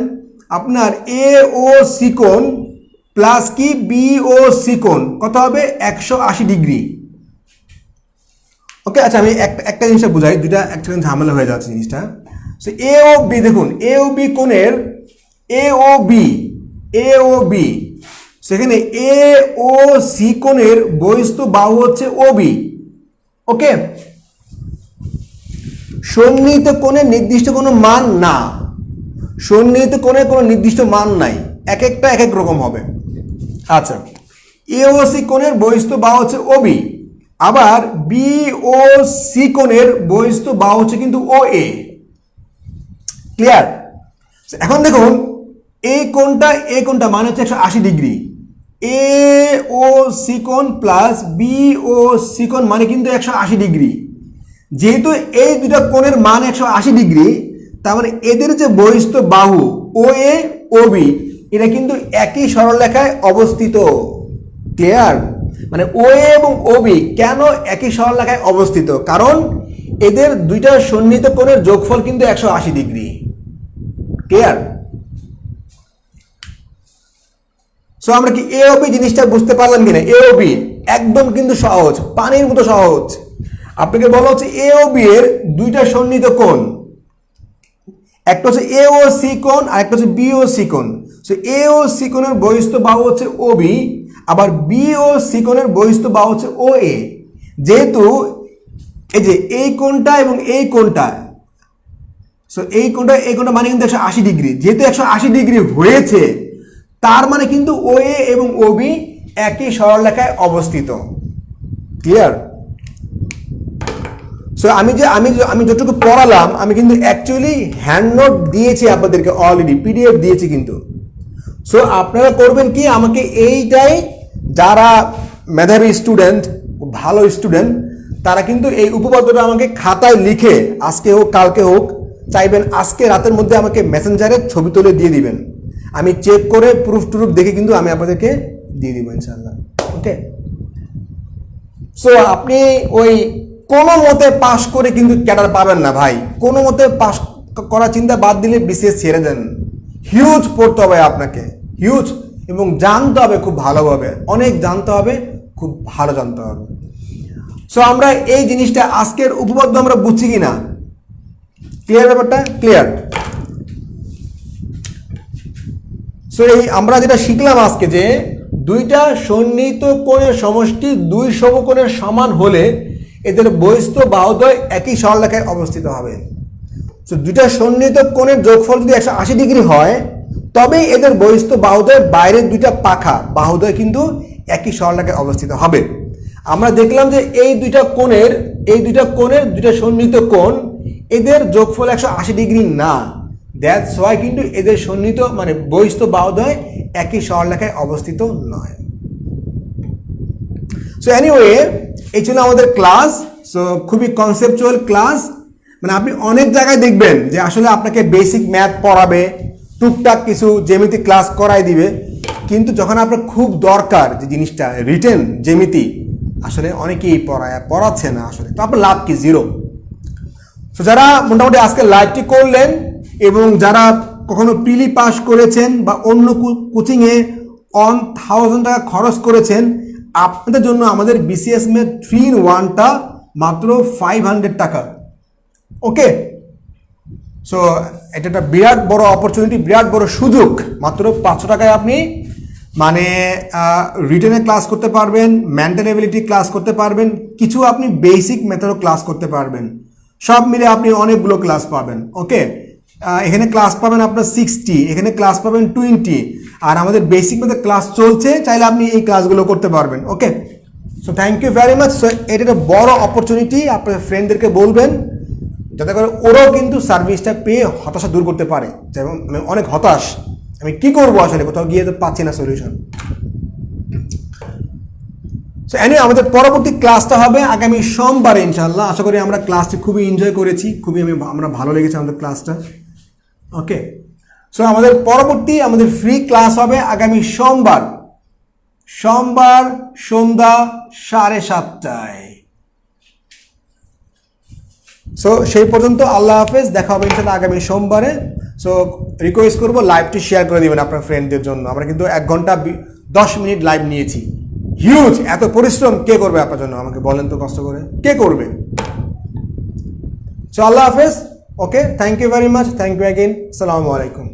আপনার এ ও সি কোণ প্লাস কি বি ও সি কোণ কত হবে, 180 ডিগ্রি। ওকে, আচ্ছা আমি একটা জিনিসটা বুঝাই, দুইটা একটা ঝামেলা হয়ে যাচ্ছে জিনিসটা। সো এ ও বি, দেখুন এ ও বি কোণের, এ ও বি, এ ও বি, সেখানে এ ও সি কোণের বহিস্থ বাহু হচ্ছে ও বি। ওকে, সন্নিহিত কোণের নির্দিষ্ট কোনো মান না, সন্নিহিত কোণের কোনো নির্দিষ্ট মান নাই, এক একটা এক এক রকম হবে। আচ্ছা, এ ও সি কোণের বহিস্থ বাহু হচ্ছে ও বি, আবার বি ও সি কোণের বহিস্থ বাহু হচ্ছে কিন্তু ও এ। ক্লিয়ার? এখন দেখুন এই কোণটা মানে হচ্ছে 180 ডিগ্রি, এ ও সি কোণ প্লাস বি ও সি কোণ মানে কিন্তু 180 ডিগ্রি। যেহেতু এই দুটা কোণের মান 180 ডিগ্রি, তার মানে এদের যে বহিস্থ বাহু ও এ ও বি এটা কিন্তু একই সরলরেখায় অবস্থিত। ক্লিয়ার? মানে ও এ এবং ও বি কেন একই সরলরেখায় অবস্থিত, কারণ এদের দুইটা সন্নিহিত কোণের যোগফল কিন্তু 180 ডিগ্রি। ক্লিয়ার? সো আমরা কি এ ও বি জিনিসটা বুঝতে পারলাম কিনা? এ ও বি একদম কিন্তু সহজ, পানির মতো সহজ। আপনাকে বলা হচ্ছে এ ও বি এর দুইটা সন্নিহিত কোণ, একটা হচ্ছে এ ও সি কোণ আর একটা হচ্ছে বি ও সি কোণ। সো এ ও সি কোণের বহিস্থ বাহু হচ্ছে ও বি, আবার বি ও সি কোণের বহিস্থ বাহু হচ্ছে ও এ। যেহেতু এই যে এই কোণটা এবং এই কোণটা, সো এই কোণটা মানে কিন্তু 180 ডিগ্রি। যেহেতু 180 ডিগ্রি হয়েছে, তার মানে কিন্তু ও এ এবং ও বি একই সরলরেখায় অবস্থিত। ক্লিয়ার? সো আমি যতটুকু পড়ালাম আমি কিন্তু অ্যাকচুয়ালি হ্যান্ড নোট দিয়েছি আপনাদেরকে, অলরেডি পিডিএফ দিয়েছি কিন্তু। সো আপনারা করবেন কি, আমাকে এইটাই, যারা মেধাবী স্টুডেন্ট, ভালো স্টুডেন্ট, তারা কিন্তু এই উপপাদ্যটা আমাকে খাতায় লিখে আজকে হোক কালকে হোক, চাইবেন আজকে রাতের মধ্যে আমাকে মেসেঞ্জারে ছবি তুলে দিয়ে দিবেন। আমি চেক করে প্রুফ টুরুফ দেখে কিন্তু আমি আপনাদেরকে দিয়ে দিব ইনশাআল্লাহ। ওকে, সো আপনি ওই কোনো মতে পাস করে কিন্তু ক্যাডার পাবেন না ভাই, কোনো মতে পাস করার চিন্তা বাদ দিলে বিসিএস ছেড়ে দেন। হিউজ পড়তে হবে আপনাকে, হিউজ, এবং জানতে হবে খুব ভালোভাবে, অনেক জানতে হবে, খুব ভালো জানতে হবে। সো আমরা এই জিনিসটা আজকের উপপাদ্য আমরা বুঝছি কিনা, ক্লিয়ার ব্যাপারটা? ক্লিয়ার? সো এই আমরা যেটা শিখলাম আজকে, যে দুইটা সন্নিহিত কোণের সমষ্টি দুই সমকোণের সমান হলে এদের বহিস্থ বাহুদ্বয় একই সরলরেখায় অবস্থিত হবে। সো দুইটা সন্নিহিত কোণের যোগফল যদি 180 ডিগ্রি হয়, তবে এদের বহিস্থ বাহুদ্বয় বাইরের দুইটা পাখা বাহুদ্বয় কিন্তু একই সরলরেখায় অবস্থিত হবে। আমরা দেখলাম যে এই দুইটা কোণের দুইটা সন্নিহিত কোণ, এদের যোগফল 180 ডিগ্রি না, দ্যাটস ওয়াই কিন্তু এদের সন্নিহিত মানে বহিস্থ বাহুদ্বয় একই সরলরেখায় অবস্থিত নয়। সো এনিওয়ে, এই ছিল আমাদের ক্লাস। সো খুবই কনসেপচুয়াল ক্লাস, মানে আপনি অনেক জায়গায় দেখবেন যে আসলে আপনাকে বেসিক ম্যাথ পড়াবে, টুকটাক কিছু জ্যামিতি ক্লাস করাই দিবে, কিন্তু যখন আপনার খুব দরকার যে জিনিসটা রিটেন জ্যামিতি, আসলে অনেকেই পড়াচ্ছে না আসলে, তো আপনার লাভ কি? জিরো। সো যারা মোটামুটি আজকে লাইভটি করলেন এবং যারা কখনো প্রিলি পাস করেছেন বা অন্য কোচিংয়ে 1000 টাকা খরচ করেছেন, আপনাদের জন্য আমাদের বিসিএস ম্যাথ 3-in-1টা মাত্র 500 টাকা। ওকে, সো এটা একটা বিরাট বড় অপরচুনিটি, বিরাট বড় সুযোগ। মাত্র 500 টাকায় আপনি মানে রিটেনে ক্লাস করতে পারবেন, মেন্টাল এবিলিটি ক্লাস করতে পারবেন, কিছু আপনি বেসিক মেথডও ক্লাস করতে পারবেন, সব মিলে আপনি অনেকগুলো ক্লাস পাবেন। ওকে, এখানে ক্লাস পাবেন আপনার 60, এখানে ক্লাস পাবেন 20, আর আমাদের বেসিক মেথড ক্লাস চলছে, চাইলে আপনি এই ক্লাসগুলো করতে পারবেন। Okay, so thank you very much. So এটা একটা বড় অপরচুনিটি, আপনার ফ্রেন্ডদেরকে বলবেন যাতে করে ওরাও কিন্তু সার্ভিসটা পেয়ে হতাশা দূর করতে পারে। যেমন আমি অনেক হতাশ, আমি কি করবো আসলে, কোথাও গিয়ে তো পাচ্ছি না সলিউশন। সো আমাদের পরবর্তী ক্লাসটা হবে আগামী সোমবারে ইনশাআল্লাহ। আশা করি আমরা ক্লাসটি খুবই এনজয় করেছি, আমরা ভালো লেগেছে আমাদের ক্লাসটা। ওকে, সো আমাদের পরবর্তী ফ্রি ক্লাস হবে আগামী সোমবার সন্ধ্যা 7:30টায়। সো সেই পর্যন্ত আল্লাহ হাফেজ, দেখা হবে ইনশাআল্লাহ আগামী সোমবারে। সো রিকোয়েস্ট করবো লাইভটি শেয়ার করে দিবেন আপনার ফ্রেন্ডদের জন্য। আমরা কিন্তু 1 ঘন্টা 10 মিনিট লাইভ নিয়েছি, হিউজ। এত পরিশ্রম কে করবে আপনার জন্য, আমাকে বলেন তো, কষ্ট করে কে করবে? সো আল্লাহ হাফেজ। Okay, thank you very much, thank you again, আসসালামু আলাইকুম।